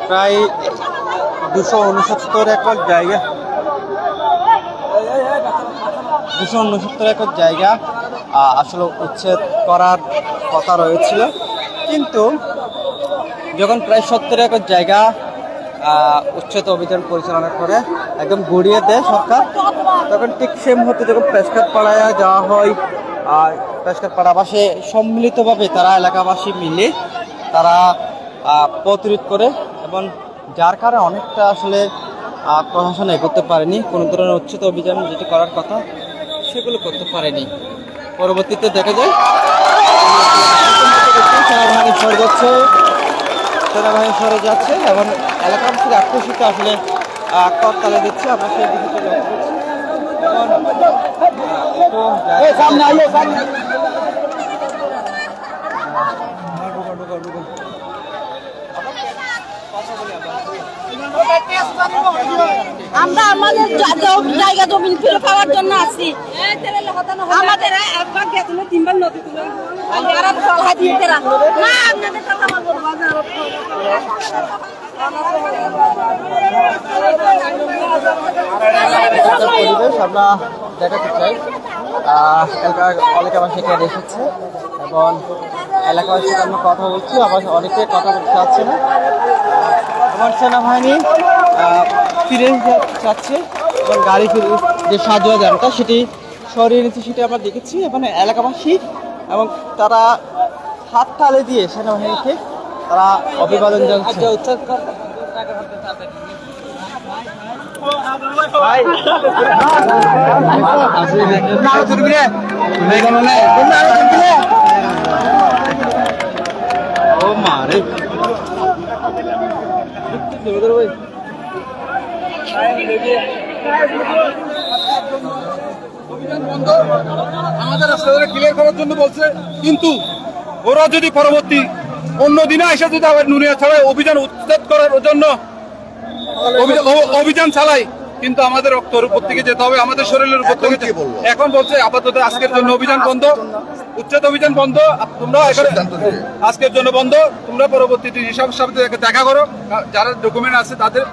প্রায় 269 একর জায়গা, 269 একর জায়গা আসলে উচ্ছেদ করার কথা রয়েছিল, কিন্তু যখন প্রায় 70 একর জায়গা উচ্ছেদ অভিযান পরিচালনা করে একদম গুড়িয়ে দেয় সরকার, তখন ঠিক সেই মুহূর্তে যখন প্রেসক্লাব পাড়ায় যাওয়া হয়, আর প্রেসক্লাব পাড়াবাসী সম্মিলিতভাবে তারা এলাকাবাসী মিলে তারা প্রতিরোধ করে এবং যার কারণে অনেকটা আসলে প্রশাসন এগোতে পারেনি, কোনো ধরনের উচ্ছেদ অভিযান যেটি করার কথা সেগুলো করতে পারেনি। পরবর্তীতে দেখা যায় সেনাবাহিনী সরে যাচ্ছে এবং এলাকাবাসীর আকর্ষিত আসলে করতালি দিচ্ছে। আমরা সেই বিষয়টা লক্ষ্য করছি। আমরা আমাদের জায়গা জমি ফিরে পাওয়ার জন্য আসছি। আমাদের একবার গেছিল, তিনবার নদী তুলে দিয়ে না আপনাদের পরিবেশ আমরা দেখাতে চাই। এলাকাবাসী এখানে এসেছে এবং এলাকাবাসীর সাথে আমরা কথা বলছি, আবার অনেকে কথা বলতে চাচ্ছে না। আমার সেনাবাহিনী ফিরে যাচ্ছে এবং গাড়ি যে সাজোয়া জ্যামটা সেটি সরিয়ে নিচ্ছে, সেটি আমরা দেখেছি। এবং এলাকাবাসী এবং তারা হাত তালে দিয়ে সেনাবাহিনীকে তারা অভিবাদন জানাচ্ছে। আমাদের রাস্তাটা ক্লিয়ার করার জন্য বলছে, কিন্তু ওরা যদি পরবর্তী অন্য দিনে এসে যদি আবার নুনিয়া ছাড়াই অভিযান উচ্ছেদ করার জন্য অভিযান চালাই, কিন্তু আমাদের রক্তের উপর থেকে যেতে হবে, আমাদের শরীরের উপর থেকে। এখন বলছে আপাতত আজকের জন্য অভিযান বন্ধ, উচ্ছেদ অভিযান বন্ধ, তোমরা আজকের জন্য বন্ধ, তোমরা পরবর্তী হিসাব সাথে দেখা করো, যারা ডকুমেন্ট আছে তাদের,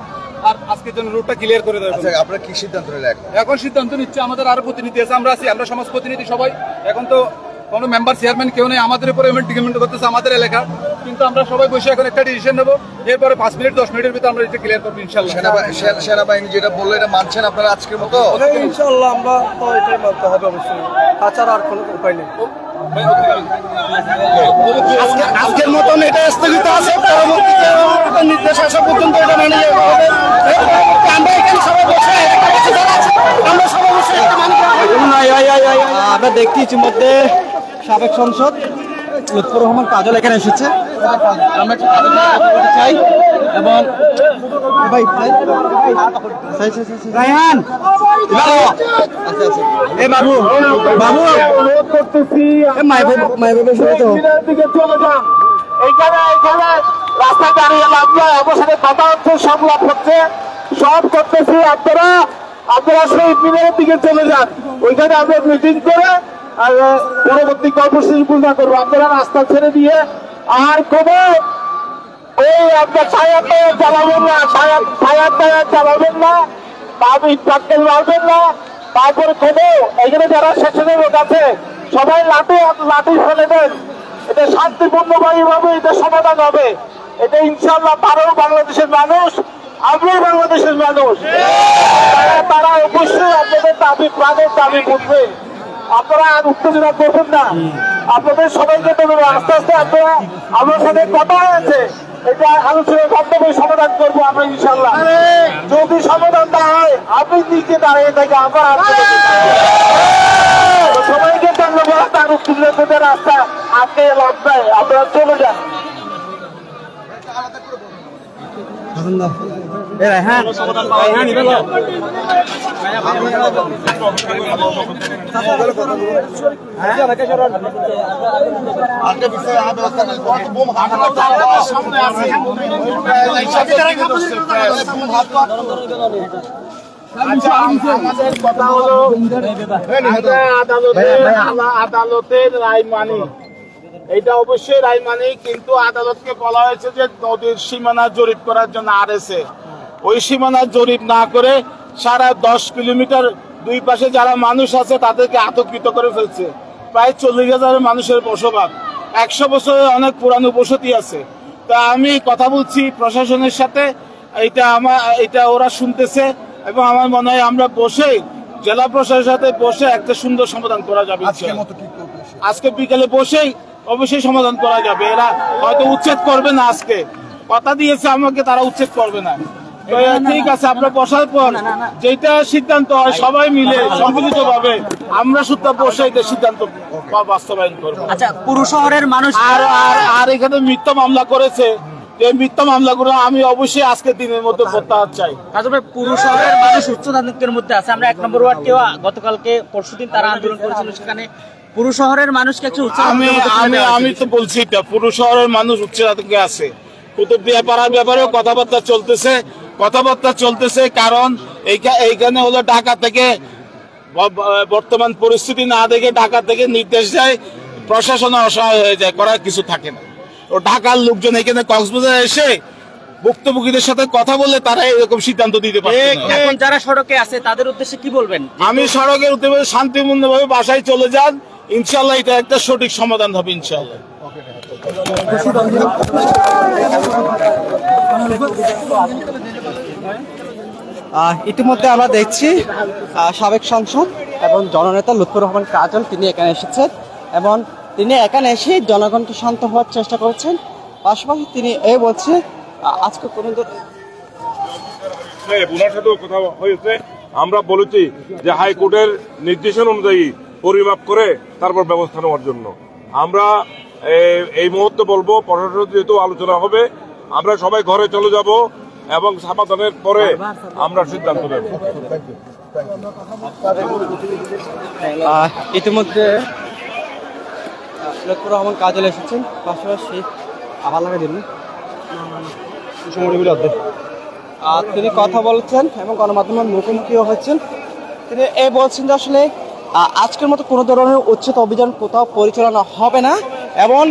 আর আজকের জন্য রুটটা ক্লিয়ার করে দেবে। আপনারা কি সিদ্ধান্ত নিলেন? এখন সিদ্ধান্ত নিচ্ছে আমাদের আরো প্রতিনিধি আছে, আমরা আছি, আমরা সমাজ প্রতিনিধি সবাই। এখন তো কোনো মেম্বার চেয়ারম্যান কেউ নেই, আমাদের উপরে ডিমান্ড করতেছে আমাদের এলাকা, কিন্তু আমরা সবাই বসে এখন একটা ডিসিশন নেবো, এরপরে 5 মিনিট 10 মিনিটের ভিতরে আমরা এটা ক্লিয়ার করবো ইনশাল্লাহ। সেনাবাহিনী যেটা বললো এটা মানছেন আপনারা আজকের মতো? ইনশাআল্লাহ আমরা তো এটাই মানতে হবে অবশ্যই, তাছাড়া আর কোনো উপায় নেই। আজকের মতন এটা স্থগিত আছে, পরবর্তীতে নির্দেশ আসা পর্যন্ত এটা মেনে যেতে হবে। আমরা এখানে সবাই বসে আমরা সবাই বসে আমরা দেখছি ইতিমধ্যে সাবেক সংসদ লুৎফর রহমান কাজল এখানে এসেছে। আমরা একটু বলতে চাই এবং রায়হান বাবু বাবু এইখানে রাস্তা দাঁড়িয়ে লাভ নয়, আমার সাথে কথা হচ্ছে, সব লাভ হচ্ছে, সব করতেছি। আপনারা শহীদ মিনারের দিকে চলে যান, ওইখানে আমরা মিটিং করে আর পরবর্তী কর্মসূচি পূর্ণ করবো। আপনারা রাস্তা ছেড়ে দিয়ে আর কোনো ওই আপনার ছায়া চালাবেন না, ছায়া চালাবেন না, পাক্কেল মারবেন না। তারপরে কোনো এখানে যারা সেশনের লোক আছে সবাই লাঠি ফেলে দেন, এটা শান্তিপূর্ণ ভাবে এটা সমাধান হবে। এটা ইনশাল্লাহ তারাও বাংলাদেশের মানুষ, আমরাও বাংলাদেশের মানুষ, তারা অবশ্যই আপনাদের দাবি প্রাণের দাবি বুঝবে। আপনারা আর উত্তেজনা করবেন না, আপনাদের সবাইকে তো আস্তে আস্তে আপনারা আমার সাথে কথা হয়েছে, এটা আলোচনার মাধ্যমে সমাধান করবো আমরা ইনশাল্লাহ। যদি সমাধান না হয় আপনি নিজে দাঁড়িয়ে থেকে আবার সবাইকে ধন্যবাদ। আর উত্তেজনাদের রাস্তা আজকে লাভ নাই, আপনারা চলে যান। আদালতের রায় মানি, এটা অবশ্যই রায় মানি, কিন্তু আদালতকে বলা হয়েছে যে নদীর সীমানা জরিপ করার জন্য আরএসএ ওই সীমানা জরিপ না করে সারা 10 কিলোমিটার দুই পাশে যারা মানুষ আছে তাদেরকে আতঙ্কিত করে ফেলছে। প্রায় 40,000 মানুষের বসবাস, 100 বছরের অনেক পুরানো বসতি আছে। তা আমি কথা বলছি প্রশাসনের সাথে, এটা ওরা শুনতেছে এবং আমার মনে হয় আমরা বসে জেলা প্রশাসনের সাথে বসে একটা সুন্দর সমাধান করা যাবে। আজকে বিকেলে বসেই অবশ্যই সমাধান করা যাবে। এরা হয়তো উচ্ছেদ করবে না, আজকে কথা দিয়েছে আমাকে তারা উচ্ছেদ করবে না। ঠিক আছে, আমরা বসার পর যেটা সিদ্ধান্ত হয় সবাই মিলে সম্মিলিত ভাবে আমরা শুধু বসে এটা সিদ্ধান্ত বাস্তবায়ন করবো। আচ্ছা, পুরো শহরের মানুষ আর এখানে মিথ্যা মামলা করেছে, এই মিথ্যা মামলাগুলো আমি অবশ্যই আজকের দিনের মধ্যে প্রত্যাহার চাই। আসলে পুরো শহরের মানুষ উচ্চতার মধ্যে আছে। আমরা 1 নম্বর ওয়ার্ডকেও গতকালকে পরশুদিন তারা আন্দোলন করেছিল, সেখানে পুরো শহরের মানুষকে একটু আমি তো বলছি এটা পুরো শহরের মানুষ উচ্চতাকে আছে। কুতুবদিয়া পাড়ার ব্যাপারেও কথাবার্তা চলতেছে, কারণ এইখানে হলো ঢাকা থেকে বর্তমান পরিস্থিতি না দেখে ঢাকা থেকে নির্দেশ দেয়, প্রশাসন অসহায় হয়ে যায়, করার কিছু থাকে না। ও ঢাকার লোকজন এখানে কক্সবাজার এসে ভুক্তভোগীদের সাথে কথা বলে তারা এরকম সিদ্ধান্ত দিতে পারে। এখন যারা সড়কে আছে তাদের উদ্দেশ্যে কি বলবেন? আমি সড়কের উদ্দেশ্যে শান্তিপূর্ণভাবে বাসায় চলে যান, ইনশাল্লাহ এটা একটা সঠিক সমাধান হবে ইনশাল্লাহ। ইতিমধ্যে আমরা দেখছি সাবেক সংসদ এবং জননেতা লুৎফর রহমান কাজল তিনি এখানে এসেছেন এবং তিনি এখানে এসে জনগণকে শান্ত হওয়ার চেষ্টা করছেন। পাশাপাশি তিনি বলছে আজকে কোনো ওনার সাথেও কথা হয়েছে, আমরা বলেছি যে হাইকোর্টের নির্দেশনা অনুযায়ী পরিমাপ করে তারপর ব্যবস্থা নেওয়ার জন্য। আমরা এই মুহূর্তে বলবো প্রশাসন যেহেতু আলোচনা হবে, আমরা সবাই ঘরে চলে যাব এবং সমাধানের পরে আমরা সিদ্ধান্ত নেব। ইতিমধ্যে লুৎফর রহমান কাজল এসেছেন, পাশাপাশি আবার লাগা দিন তিনি কথা বলছেন এবং গণমাধ্যমের মুখোমুখিও হয়েছেন। তিনি বলছেন যে আসলে আজকের মতো কোনো ধরনের উচ্ছেদ অভিযান কোথাও পরিচালনা হবে না এবং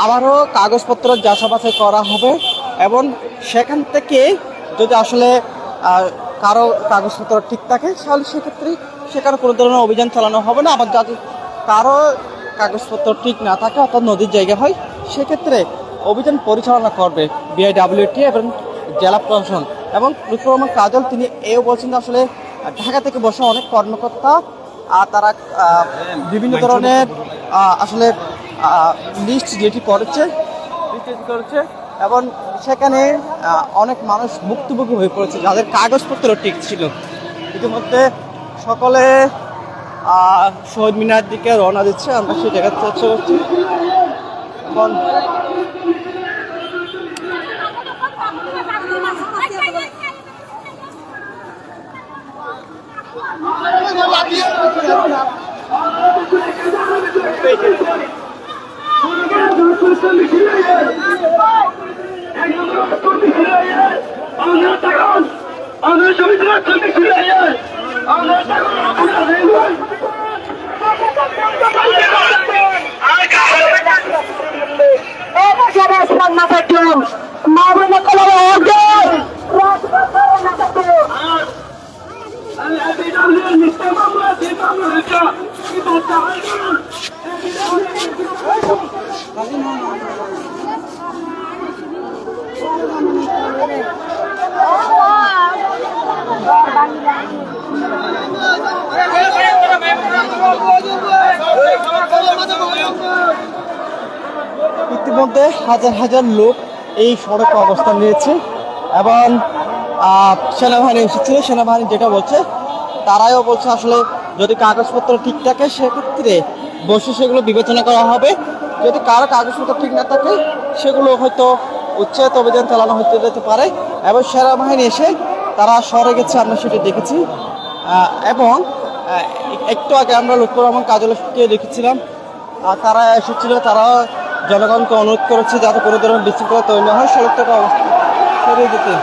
আবারও কাগজপত্র যাচাই করা হবে এবং সেখান থেকে যদি আসলে কারো কাগজপত্র ঠিক থাকে তাহলে সেক্ষেত্রে সেখানে কোনো ধরনের অভিযান চালানো হবে না। আবার যাতে কারো কাগজপত্র ঠিক না থাকে অর্থাৎ নদীর জায়গা হয় সেক্ষেত্রে অভিযান পরিচালনা করবে বিআইডব্লিউটি এবং জেলা প্রশাসন। এবং লুৎফর রহমান কাজল তিনি বলছেন আসলে ঢাকা থেকে বসে অনেক কর্মকর্তা তারা বিভিন্ন ধরনের আসলে লিস্ট যেটি করেছে এবং সেখানে অনেক মানুষ ভুক্তভোগী হয়ে পড়েছে যাদের কাগজপত্র ঠিক ছিল। ইতিমধ্যে সকলে শহীদ মিনার দিকে রওনা দিচ্ছে, আমরা সেই জায়গায় চেষ্টা করছি। এখন ইতিমধ্যে হাজার হাজার লোক এই সড়কে অবস্থান নিয়েছে এবং সেনাবাহিনী এসেছিল। সেনাবাহিনী যেটা বলছে তারাও বলছে আসলে যদি কাগজপত্র ঠিক থাকে সেক্ষেত্রে বসে সেগুলো বিবেচনা করা হবে, যদি কারো কাগজপত্র ঠিক না থাকে সেগুলো হয়তো উচ্ছেদ অভিযান চালানো হতে যেতে পারে। এবং সেনাবাহিনী এসে তারা সরে গেছে, আমরা সেটা দেখেছি। এবং একটু আগে আমরা লুৎফর রহমান কাজলকে দেখেছিলাম, তারা এসেছিল, তারা জনগণকে অনুরোধ করেছে যাতে কোনো ধরনের বিশৃঙ্খলা তৈরি না হয়, সড়ক থেকে অবস্থা সরিয়ে দিতে।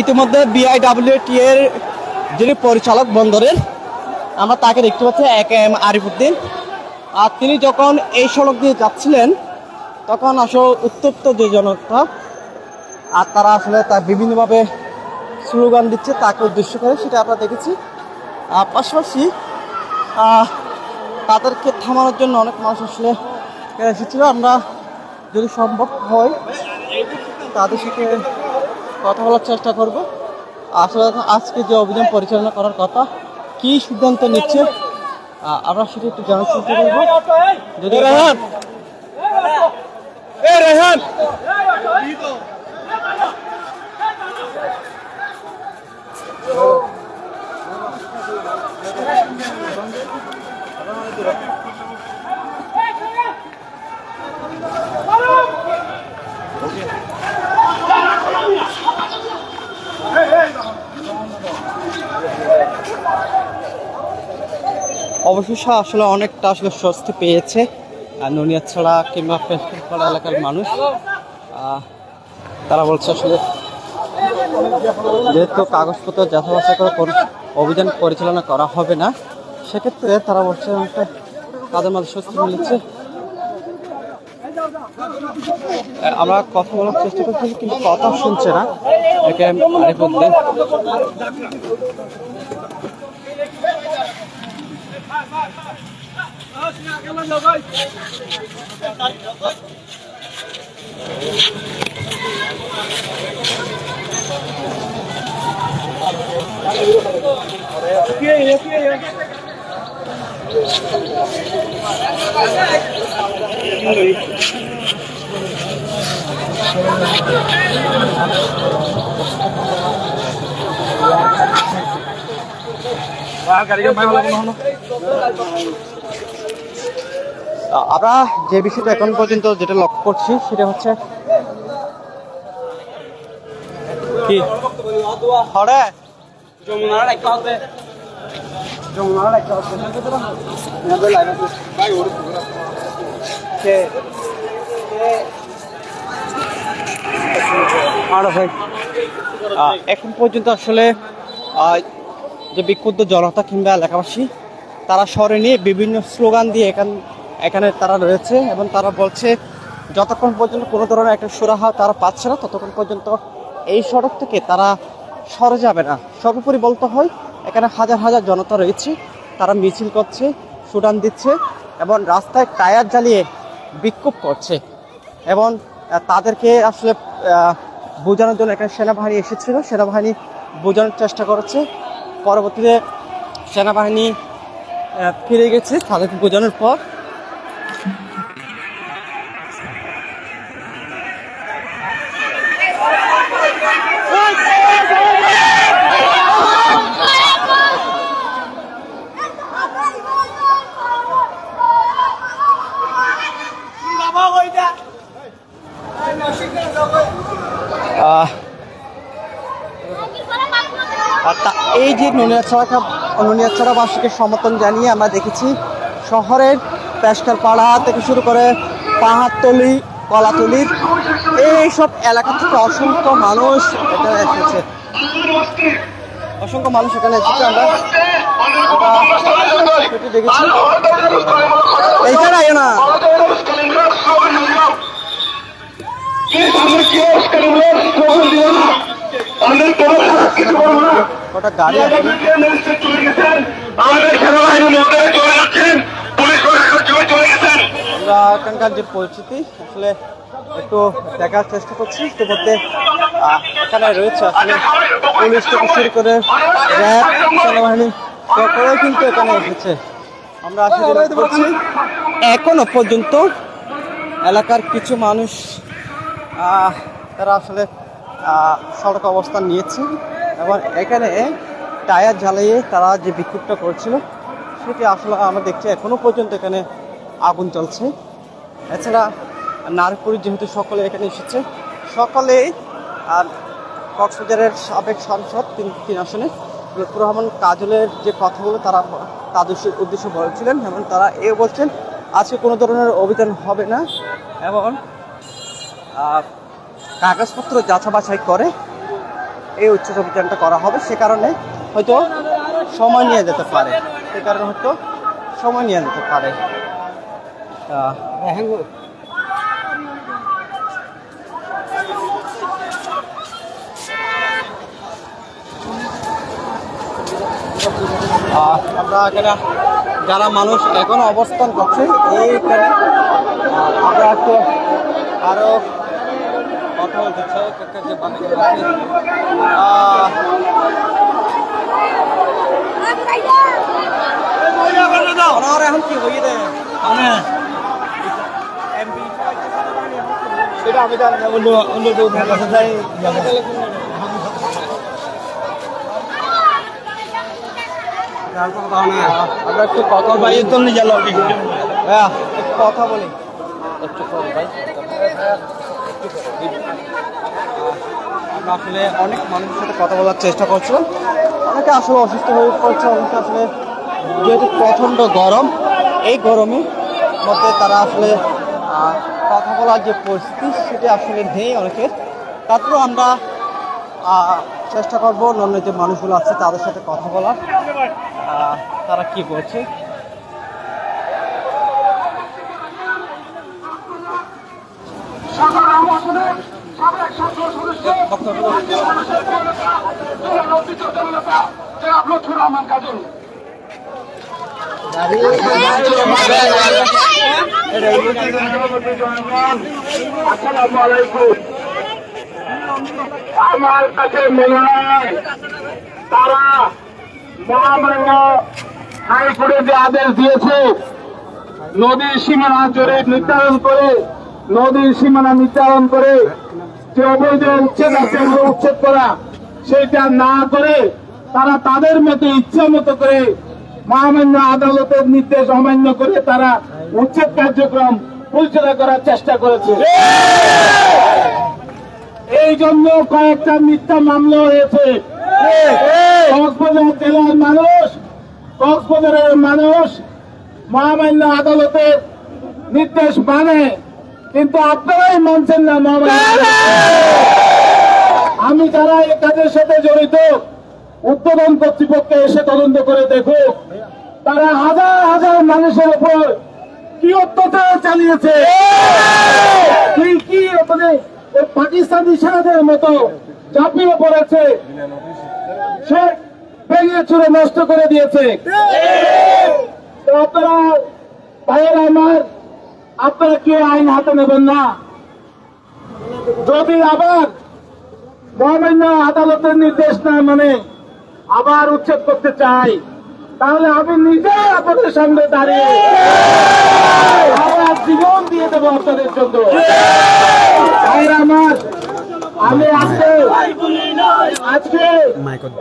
ইতিমধ্যে বিআইডব্লিউটি এর যিনি পরিচালক বন্দরের, আমরা তাকে দেখতে পাচ্ছি AKM আরিফুদ্দিন। আর তিনি যখন এই সড়ক দিয়ে যাচ্ছিলেন তখন আসলে উত্তপ্ত যে জনতা, আর তারা আসলে তার বিভিন্নভাবে স্লোগান দিচ্ছে তাকে উদ্দেশ্য করে, সেটা আমরা দেখেছি। পাশাপাশি তাদেরকে থামানোর জন্য অনেক মানুষ আসলে এসেছিল। আমরা যদি সম্ভব হয় তাদের সাথে কথা বলার চেষ্টা করব। আসলে আজকে যে অভিযান পরিচালনা করার কথা, কি সিদ্ধান্ত নিচ্ছে আমরা সেটা একটু জানার চেষ্টা করবো। যদি অবশেষে আসলে অনেকটা আসলে স্বস্তি পেয়েছে নুনিয়াছড়া কিংবা পেশকারপাড়া এলাকার মানুষ। তারা বলছে আসলে যেহেতু কাগজপত্র যাচাই করে কোনো অভিযান পরিচালনা করা হবে না, সেক্ষেত্রে তারা বলছে অনেকটা তাদের মধ্যে স্বস্তি মিলেছে। আমরা কথা বলার চেষ্টা করছি কিন্তু কথা শুনছে না। একে আরিফউদ্দিন আমরা যে বিষয়টা এখন পর্যন্ত যেটা লক্ষ্য করছি সেটা হচ্ছে কি এখন পর্যন্ত আসলে যে বিক্ষুব্ধ জনতা কিংবা এলাকাবাসী তারা শহরে নিয়ে বিভিন্ন স্লোগান দিয়ে এখানে তারা রয়েছে এবং তারা বলছে যতক্ষণ পর্যন্ত কোনো ধরনের একটা সুরাহা তারা পাচ্ছে না ততক্ষণ পর্যন্ত এই সড়ক থেকে তারা সরে যাবে না। সর্বোপরি বলতে হয় এখানে হাজার হাজার জনতা রয়েছে, তারা মিছিল করছে, স্লোগান দিচ্ছে এবং রাস্তায় টায়ার জ্বালিয়ে বিক্ষোভ করছে এবং তাদেরকে আসলে বোঝানোর জন্য এখানে সেনাবাহিনী এসেছিল। সেনাবাহিনী বোঝানোর চেষ্টা করেছে, পরবর্তীতে সেনাবাহিনী ফিরে গেছে তাদেরকে বোঝানোর পর। এই যে নুনিয়াছড়াবাসীকে সমর্থন জানিয়ে আমরা দেখেছি শহরের পেশকারপাড়া থেকে শুরু করে পাহাড়তলি, কলাতলির এইসব এলাকা থেকে অসংখ্য মানুষ এখানে এসেছে। অসংখ্য মানুষ এখানে এসেছে, আমরা দেখেছি। এইখানে আয় না ওটা গাড়ি আমরা এখানকার যে পরিস্থিতি আসলে একটু দেখার চেষ্টা করছি। ইতিমধ্যে এখানে রয়েছে আসলে পুলিশ থেকে শুরু করে র্যাব, সেনাবাহিনী সকলেই কিন্তু এখানে এসেছে। আমরা আসলে করছি এখনো পর্যন্ত এলাকার কিছু মানুষ তারা আসলে সড়ক অবস্থান নিয়েছে এবং এখানে টায়ার জ্বালিয়ে তারা যে বিক্ষোভটা করছিল সেটি আসলে আমরা দেখছি এখনো পর্যন্ত এখানে আগুন চলছে। এছাড়া নারপুরি যেহেতু সকলে এখানে এসেছে, সকলেই আর কক্সবাজারের সাবেক সাংসদ তিন আসনে লুৎফর রহমান কাজলের যে কথাগুলো তারা তাদের উদ্দেশ্য বলেছিলেন এবং তারা এও বলছেন আজকে কোনো ধরনের অভিযান হবে না এবং কাগজপত্র যাচাই বাছাই করে এই উচ্ছেদ অভিযানটা করা হবে। সে কারণে হয়তো সময় নিয়ে যেতে পারে, আমরা এখানে যারা মানুষ এখন অবস্থান করছে এইখানে আমরা একটু আরো কথা বলতে চাই এখন কি হয়ে দেয় সেটা আমি জানি না, অন্য কেউ কাছে যাই আমরা একটু কথা বলি, কথা বলি একটু পরে ভাই। আমরা আসলে অনেক মানুষের সাথে কথা বলার চেষ্টা করছিলাম, অনেকে আসলে অসুস্থ হয়ে পড়ছে, অনেকে আসলে যেহেতু প্রচণ্ড গরম, এই গরমের মধ্যে তারা আসলে কথা বলার যে পরিস্থিতি সেটা আসলে নেই অনেকের। তারপরেও আমরা চেষ্টা করবো অন্য যে মানুষগুলো আছে তাদের সাথে কথা বলার, তারা কি বলছে। আমার কাছে মনে হয় তারা মহামান্য হাইকোর্টে যে আদেশ দিয়েছে নদীর সীমানা জোরে নির্ধারণ করে, নদীর সীমানা নির্ধারণ করে যে অবৈধ উচ্ছেদ আছে উচ্ছেদ করা, সেটা না করে তারা তাদের মতো ইচ্ছা মতো করে মহামান্য আদালতের নির্দেশ অমান্য করে তারা উচ্ছেদ কার্যক্রম পরিচালনা করার চেষ্টা করেছে। এই জন্য কয়েকটা মিথ্যা মামলা হয়েছে। কক্সবাজার জেলার মানুষ, কক্সবাজারের মানুষ মহামান্য আদালতের নির্দেশ মানে, কিন্তু আপনারাই মানছেন না মহামান্য। আমি যারা এই কাজের সাথে জড়িত, উদ্বোধন কর্তৃপক্ষ এসে তদন্ত করে দেখুক তারা হাজার হাজার মানুষের উপর কি অত্যাচার চালিয়েছে, কি মানে পাকিস্তানি সেনাদের মতো ঝাঁপিয়ে পড়েছে, সে ভেঙে চুরে নষ্ট করে দিয়েছে। আপনারা ভাইয়েরা আমার, আপনারা কেউ আইন হাতে নেবেন না। যদি আবার মহামান্য আদালতের নির্দেশ না মানে আবার উচ্ছেদ করতে চাই, তাহলে আমি নিজে আপনাদের সামনে দাঁড়িয়ে আবার জীবন দিয়ে দেবো আপনাদের জন্য। আমার আমি আজকে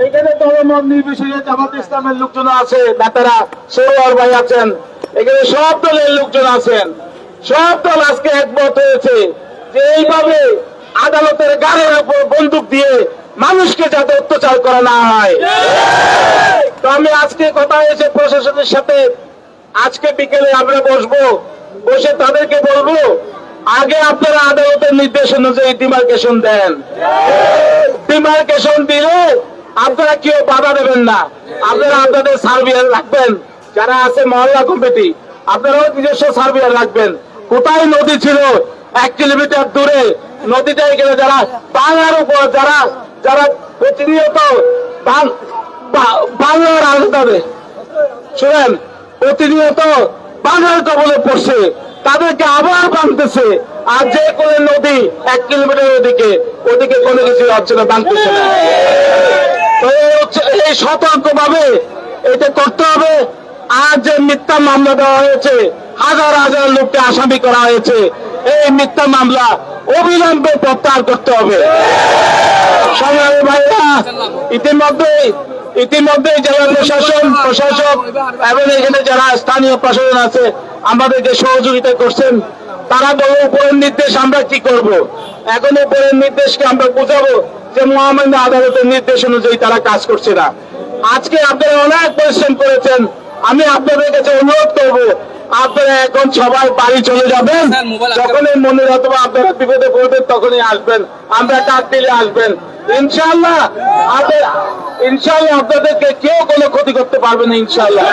এখানে দলমত নির্বিশেষে জামাত ইসলামের লোকজন আছে, নেতারা সরোয়ার ভাই আছেন, এখানে সব দলের লোকজন আছেন, সব দল আজকে একমত হয়েছে যে এইভাবে আদালতের গাড়ির উপর বন্দুক দিয়ে মানুষকে যাতে অত্যাচার করা না হয়। তো আমি আজকে কথা হয়েছে প্রশাসনের সাথে, আজকে বিকেলে আমরা বসবো, বসে তাদেরকে বলবো আগে আপনারা আদালতের নির্দেশ অনুযায়ী ডিমার্কেশন দেন। ডিমার্কেশন দিলে আপনারা কেউ বাধা দেবেন না, আপনারা আপনাদের সার্ভিয়ার রাখবেন, যারা আছে মহল্লা কমিটি আপনারাও নিজস্ব সার্ভিয়ার রাখবেন। কোথায় নদী ছিল 1 কিলোমিটার দূরে, নদীটা এখানে যারা বাংলার উপর যারা যারা প্রতিনিয়ত বাংলার আলাদা শুনেন, প্রতিনিয়ত বাংলার কবলে পড়ছে, তাদেরকে আবার বাঁধতেছে। আর যে কোনো নদী 1 কিলোমিটার ওদিকে কোনো কিছু হচ্ছে না, বাঁধতেছে না। তো এই সতর্কভাবে এটা করতে হবে। আর যে মিথ্যা মামলা দেওয়া হয়েছে, হাজার হাজার লোককে আসামি করা হয়েছে, এই মিথ্যা মামলা অবিলম্বে প্রত্যাহার করতে হবে। সংগ্রামী ভাইরা, ইতিমধ্যে জেলা প্রশাসক এবং এখানে যারা স্থানীয় প্রশাসন আছে আমাদেরকে সহযোগিতা করছেন। তারা বলল উপরের নির্দেশ আমরা কি করব, এখন উপরের নির্দেশকে আমরা বোঝাবো যে মহামান্য আদালতের নির্দেশ অনুযায়ী তারা কাজ করছে না। আজকে আপনারা অনেক পরিশ্রম করেছেন, আমি আপনাদের কাছে অনুরোধ করব আপনারা এখন সবাই বাড়ি চলে যাবেন, যখনই মনে অথবা আপনারা বিপদে পড়বেন তখনই আসবেন, আমরা ডাক দিলে আসবেন। ইনশাআল্লাহ আপনাদেরকে কেউ কোনো ক্ষতি করতে পারবে না। ইনশাআল্লাহ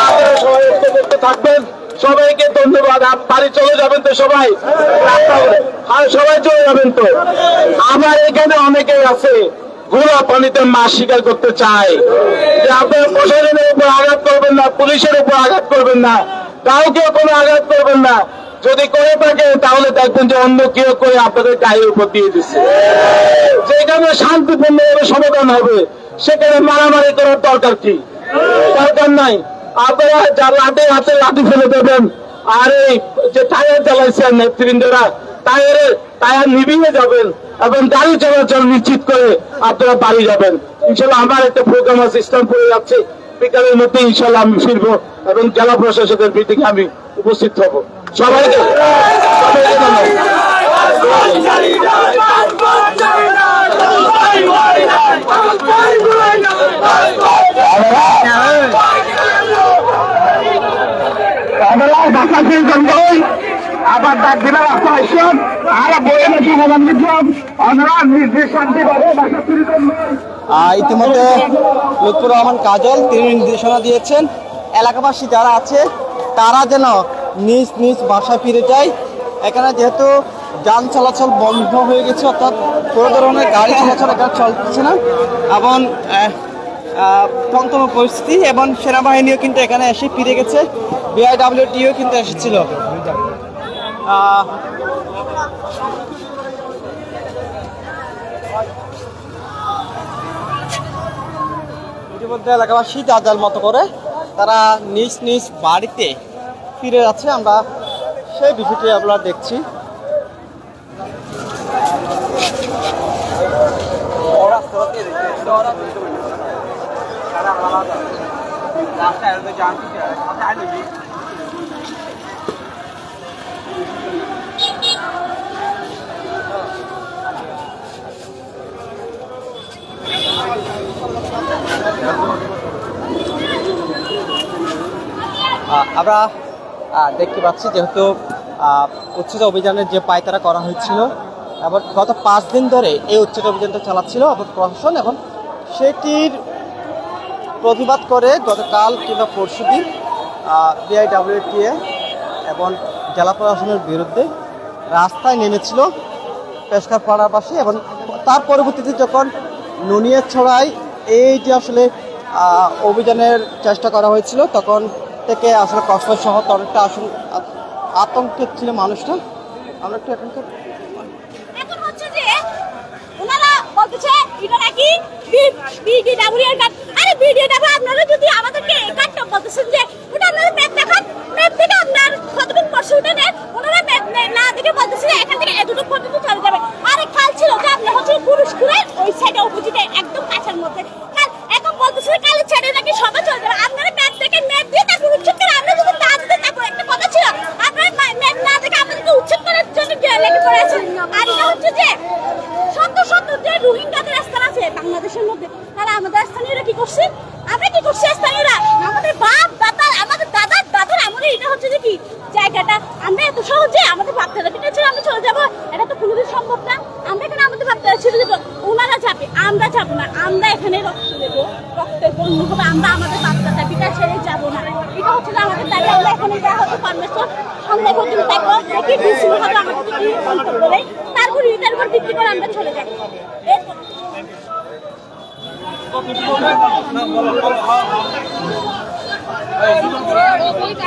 আপনারা সবাই করতে থাকবেন। সবাইকে ধন্যবাদ। বাড়ি চলে যাবেন তো সবাই? আর সবাই চলে যাবেন তো? আমার এখানে অনেকেই আছে ঘোলা পানিতে মাছ শিকার করতে চায় যে আপনারা প্রশাসনের উপর আঘাত করবেন না, পুলিশের উপর আঘাত করবেন না, কাউকে কোনো আঘাত করবেন না। যদি করে থাকে তাহলে দেখবেন যে অন্য কেউ করে আপনাদের গায়ের উপর দিয়ে দিচ্ছে। যেখানে শান্তিপূর্ণভাবে সমাধান হবে সেখানে মারামারি করার দরকার কি? দরকার নাই। আপনারা যা লাঠি হাতে লাঠি ফেলে দেবেন, আর এই যে টায়ার জ্বালাইছেন নেতৃবৃন্দরা, টায়ার নিভিয়ে যাবেন এবং গাড়ি চলাচল নিশ্চিত করে আপনারা বাড়ি যাবেন। ইনশাল্লাহ আমার একটা প্রোগ্রাম আছে, ইসলামপুরে যাচ্ছে, বিকালের মধ্যে ইনশাল্লাহ আমি ফিরবো এবং জেলা প্রশাসকের মিটিংয়ে আমি উপস্থিত হব। সবাইকে আবার ডাক দিলাম আসন আর বইয়ের সমাধান দিলাম অনুরাগ নির্দেশ শান্তি পাবে বাসা চুরি করবে। ইতিমধ্যে লুৎফুর রহমান কাজল তিনি নির্দেশনা দিয়েছেন এলাকাবাসী যারা আছে তারা যেন নিজ নিজ বাসায় ফিরে যায়। এখানে যেহেতু যান চলাচল বন্ধ হয়ে গেছে, অর্থাৎ কোনো ধরনের গাড়ি চলাচল এখানে চলছে না এবং থমথমে পরিস্থিতি, এবং সেনাবাহিনীও কিন্তু এখানে এসে ফিরে গেছে, বিআইডব্লিউটিও কিন্তু এসেছিল। ইতিমধ্যে এলাকাবাসী যার যার মতো করে তারা নিজ নিজ বাড়িতে ফিরে যাচ্ছে, আমরা সেই বিষয়টি আমরা দেখছি। আমরা দেখতে পাচ্ছি যেহেতু উচ্ছেদ অভিযানের যে পায়তারা করা হয়েছিল এবং গত 5 দিন ধরে এই উচ্ছেদ অভিযানটা চালাচ্ছিল এবং প্রশাসন, এবং সেটির প্রতিবাদ করে গতকাল কিংবা পরশুদিন বিআইডব্লিউটিএ এবং জেলা প্রশাসনের বিরুদ্ধে রাস্তায় নেমেছিল পেশকারপাড়ার পাশে, এবং তার পরবর্তীতে যখন নুনিয়াছড়ায় এই যে আসলে অভিযানের চেষ্টা করা হয়েছিল তখন থেকে আসলে কক্সবাজার শহর অনেকটা আসলে আতঙ্কে ছিল মানুষটা। আমরা একটু এখন হচ্ছে যে ওনারা বলতেছে এটা নাকি বিডিডব্লিউ এর কাজ। আরে বিডিডব্লিউ আপনারা যদি আমাদেরকে এই কাজটা বলতেছেন যে ওটা আপনারা ম্যাপ দেখান, ম্যাপ থেকে আপনার কতদিন পরশু উঠে নেন, ওনারা ম্যাপ না দেখে বলতেছে এখান থেকে এতটুকু পর্যন্ত চলে যাবে। আরে খাল ছিল যে আপনার হচ্ছে পুরুষকুড়ের ওই সাইডে অপোজিটে একদম কাছের মধ্যে খাল, এখন বলতেছে কালের ছেড়ে নাকি সবাই চলে যাবে। আপনারা ম্যাপ দেখে ম্যাপ দিয়ে তারপর উচ্ছেদ করে, আমরা যদি না দিতে তারপর একটা কথা ছিল আপনারা ম্যাপ না দেখে আমাদেরকে উচ্ছেদ করার জন্য লেগে পড়েছেন। আর এটা হচ্ছে যে সত্য যে রোহিঙ্গাদের স্থান আছে বাংলাদেশের মধ্যে, তারা আমাদের স্থানীয়রা কি করছে, আমরা কি করছি স্থানীয়রা, আমাদের বাপ দাদা আমাদের দাদার দাদার আমাদের এটা হচ্ছে যে কি জায়গাটা আমরা এত সহজে আমাদের ভাবতে পিঠে ছিল আমরা চলে যাবো, এটা তো কোনোদিন সম্ভব না। আমরা এখানে আমাদের ভাবতে ছিল যে ওনারা যাবে, আমরা যাবো না, আমরা এখানে রক্ত দেবো, রক্তের বন্য হবে, আমরা আমাদের বাচ্চাটা পিঠা ছেড়ে যাবো না। এটা হচ্ছে যে আমাদের দাবি। আমরা এখানে যা হচ্ছে পারমিশন সন্ধ্যা পর্যন্ত দেখবো দেখি ডিসি হবে আমাদের কি মন্তব্য দেয়, তারপর এটার উপর ভিত্তি করে আমরা চলে যাবো।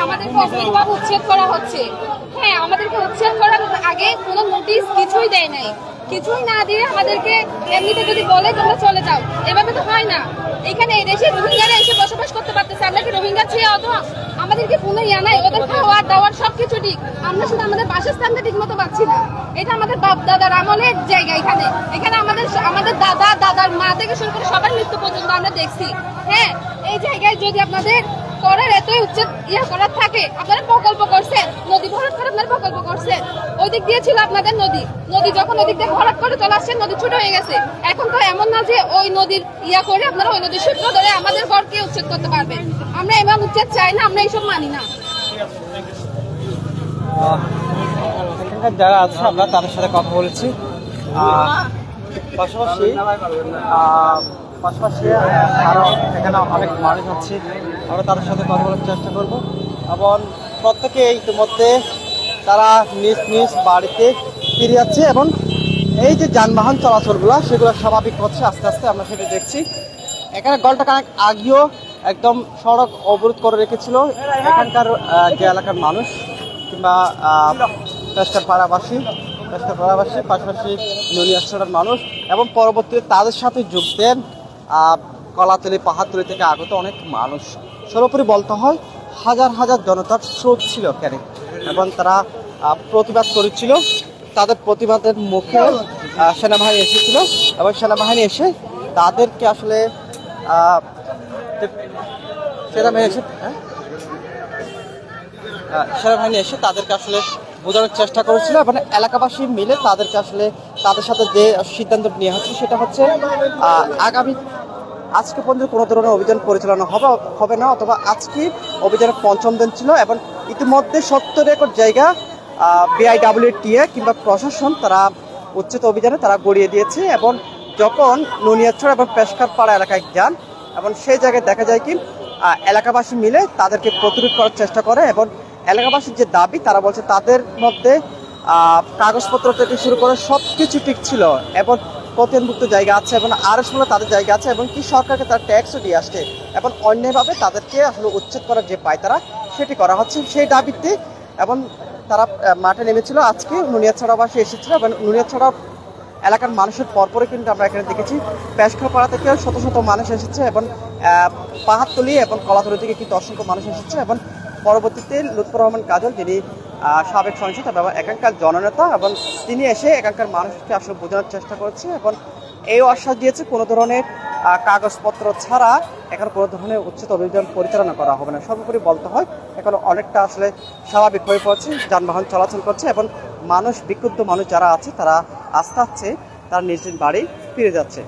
আমাদেরকে অবৈধভাবে উচ্ছেদ করা হচ্ছে। হ্যাঁ, আমাদেরকে উচ্ছেদ করার আগে কোনো নোটিশ কিছুই দেয় নাই, কিছুই না দিয়ে আমাদেরকে এমনিতে যদি বলে তোমরা চলে যাও, এভাবে তো হয় না। এখানে এদেশে রোহিঙ্গারা এসে বসবাস করতে পারতেছে, আমরা কি রোহিঙ্গা ছেড়ে অত আমাদেরকে কোনো ইয়া নাই, ওদের খাওয়ার দাওয়ার সবকিছু ঠিক, আমরা শুধু আমাদের বাসস্থানটা ঠিক মতো পাচ্ছি না। এটা আমাদের বাপ দাদার আমলের জায়গা, এখানে আমাদের দাদার মা থেকে শুরু করে সবার মৃত্যু পর্যন্ত আমরা দেখছি। হ্যাঁ, এই জায়গায় যদি আপনাদের করার এতই উচ্ছেদ করার থাকে, আপনারা প্রকল্প করছেন, নদী ভরাট করে আপনারা প্রকল্প করছেন, ওই দিক দিয়ে ছিল আপনাদের নদী যখন ওদিক দিয়ে ভরাট করে চলে আসছেন নদী ছোট হয়ে গেছে। এখন তো এমন না যে ওই নদীর করে আপনারা ওই নদীর সূত্র ধরে আমাদের ঘরকে উচ্ছেদ করতে পারবেন। আমরা এমন উচ্ছেদ চাই না, আমরা এইসব মানি না। এখানকার যারা আছে আমরা তাদের সাথে কথা বলেছি, পাশাপাশি আরও এখানে অনেক মানুষ আছে, আমরা তাদের সাথে কথা বলার চেষ্টা করব এবং প্রত্যেকে ইতিমধ্যে তারা নিজ নিজ বাড়িতে ফিরে যাচ্ছে এবং এই যে যানবাহন চলাচলগুলো সেগুলো স্বাভাবিক হচ্ছে আস্তে আস্তে, আমরা সেটা দেখছি। এখানে ঘন্টা খানেক আগেও একদম সড়ক অবরোধ করে রেখেছিল এখানকার যে এলাকার মানুষ, কিংবা পেশকারপাড়াবাসী পাশাপাশি নুনিয়াছড়ার মানুষ এবং পরবর্তীতে তাদের সাথে যোগ দেন কলাতলি পাহাড়তলি থেকে আগত অনেক মানুষ। সর্বোপরি বলতে হয় হাজার হাজার জনতার স্রোত ছিল এখানে এবং তারা প্রতিবাদ করেছিল। তাদের প্রতিবাদের মুখে সেনাবাহিনী এসেছিল এবং সেনাবাহিনী এসে তাদেরকে আসলে সেনাবাহিনী এসে তাদেরকে আসলে বোঝানোর চেষ্টা করেছিল এবং এলাকাবাসী মিলে তাদেরকে আসলে তাদের সাথে যে সিদ্ধান্ত নেওয়া হচ্ছে সেটা হচ্ছে আজকে পর্যন্ত কোনো ধরনের অভিযান পরিচালনা হবে না, অথবা আজকে অভিযানের ৫ম দিন ছিল এবং ইতিমধ্যে ৭০ একর জায়গা BIWTA কিংবা প্রশাসন তারা উচ্ছেদ অভিযানে তারা গড়িয়ে দিয়েছে। এবং যখন নুনিয়াছড়া এবং পেশকারপাড়া এলাকায় যান এবং সেই জায়গায় দেখা যায় কি এলাকাবাসী মিলে তাদেরকে প্রতিরোধ করার চেষ্টা করে এবং এলাকাবাসীর যে দাবি তারা বলছে তাদের মধ্যে কাগজপত্র থেকে শুরু করে সব কিছু ঠিক ছিল এবং প্রতিমুক্ত জায়গা আছে এবং আরএস বলে তাদের জায়গা আছে এবং কি সরকারকে তারা ট্যাক্সও দিয়ে আসছে এবং অন্যভাবে তাদেরকে আসলে উচ্ছেদ করার যে পায়তারা সেটি করা হচ্ছে সেই দাবিতে এবং তারা মাঠে নেমেছিল। আজকে নুনিয়াছড়াবাসী এসেছিল এবং নুনিয়াছড়া এলাকার মানুষের পরপরই কিন্তু আমরা এখানে দেখেছি পেশকারপাড়া থেকে শত শত মানুষ এসেছে এবং পাহাড়তলি এবং কলাতলি থেকে কিন্তু অসংখ্য মানুষ এসেছে এবং পরবর্তীতে লুৎফর রহমান কাজল যিনি সাবেক সংসদ এবং এখানকার জননেতা এবং তিনি এসে এখানকার মানুষকে আসলে বোঝানোর চেষ্টা করেছে এবং এই আশ্বাস দিয়েছে কোনো ধরনের কাগজপত্র ছাড়া এখন কোনো ধরনের উচ্ছেদ অভিযান পরিচালনা করা হবে না। সর্বোপরি বলতে হয় এখন অনেকটা আসলে স্বাভাবিক হয়ে পড়ছে, যানবাহন চলাচল করছে এবং মানুষ বিক্ষুব্ধ মানুষ যারা আছে তারা আস্তে আস্তে তার নিজ নিজ বাড়ি ফিরে যাচ্ছে।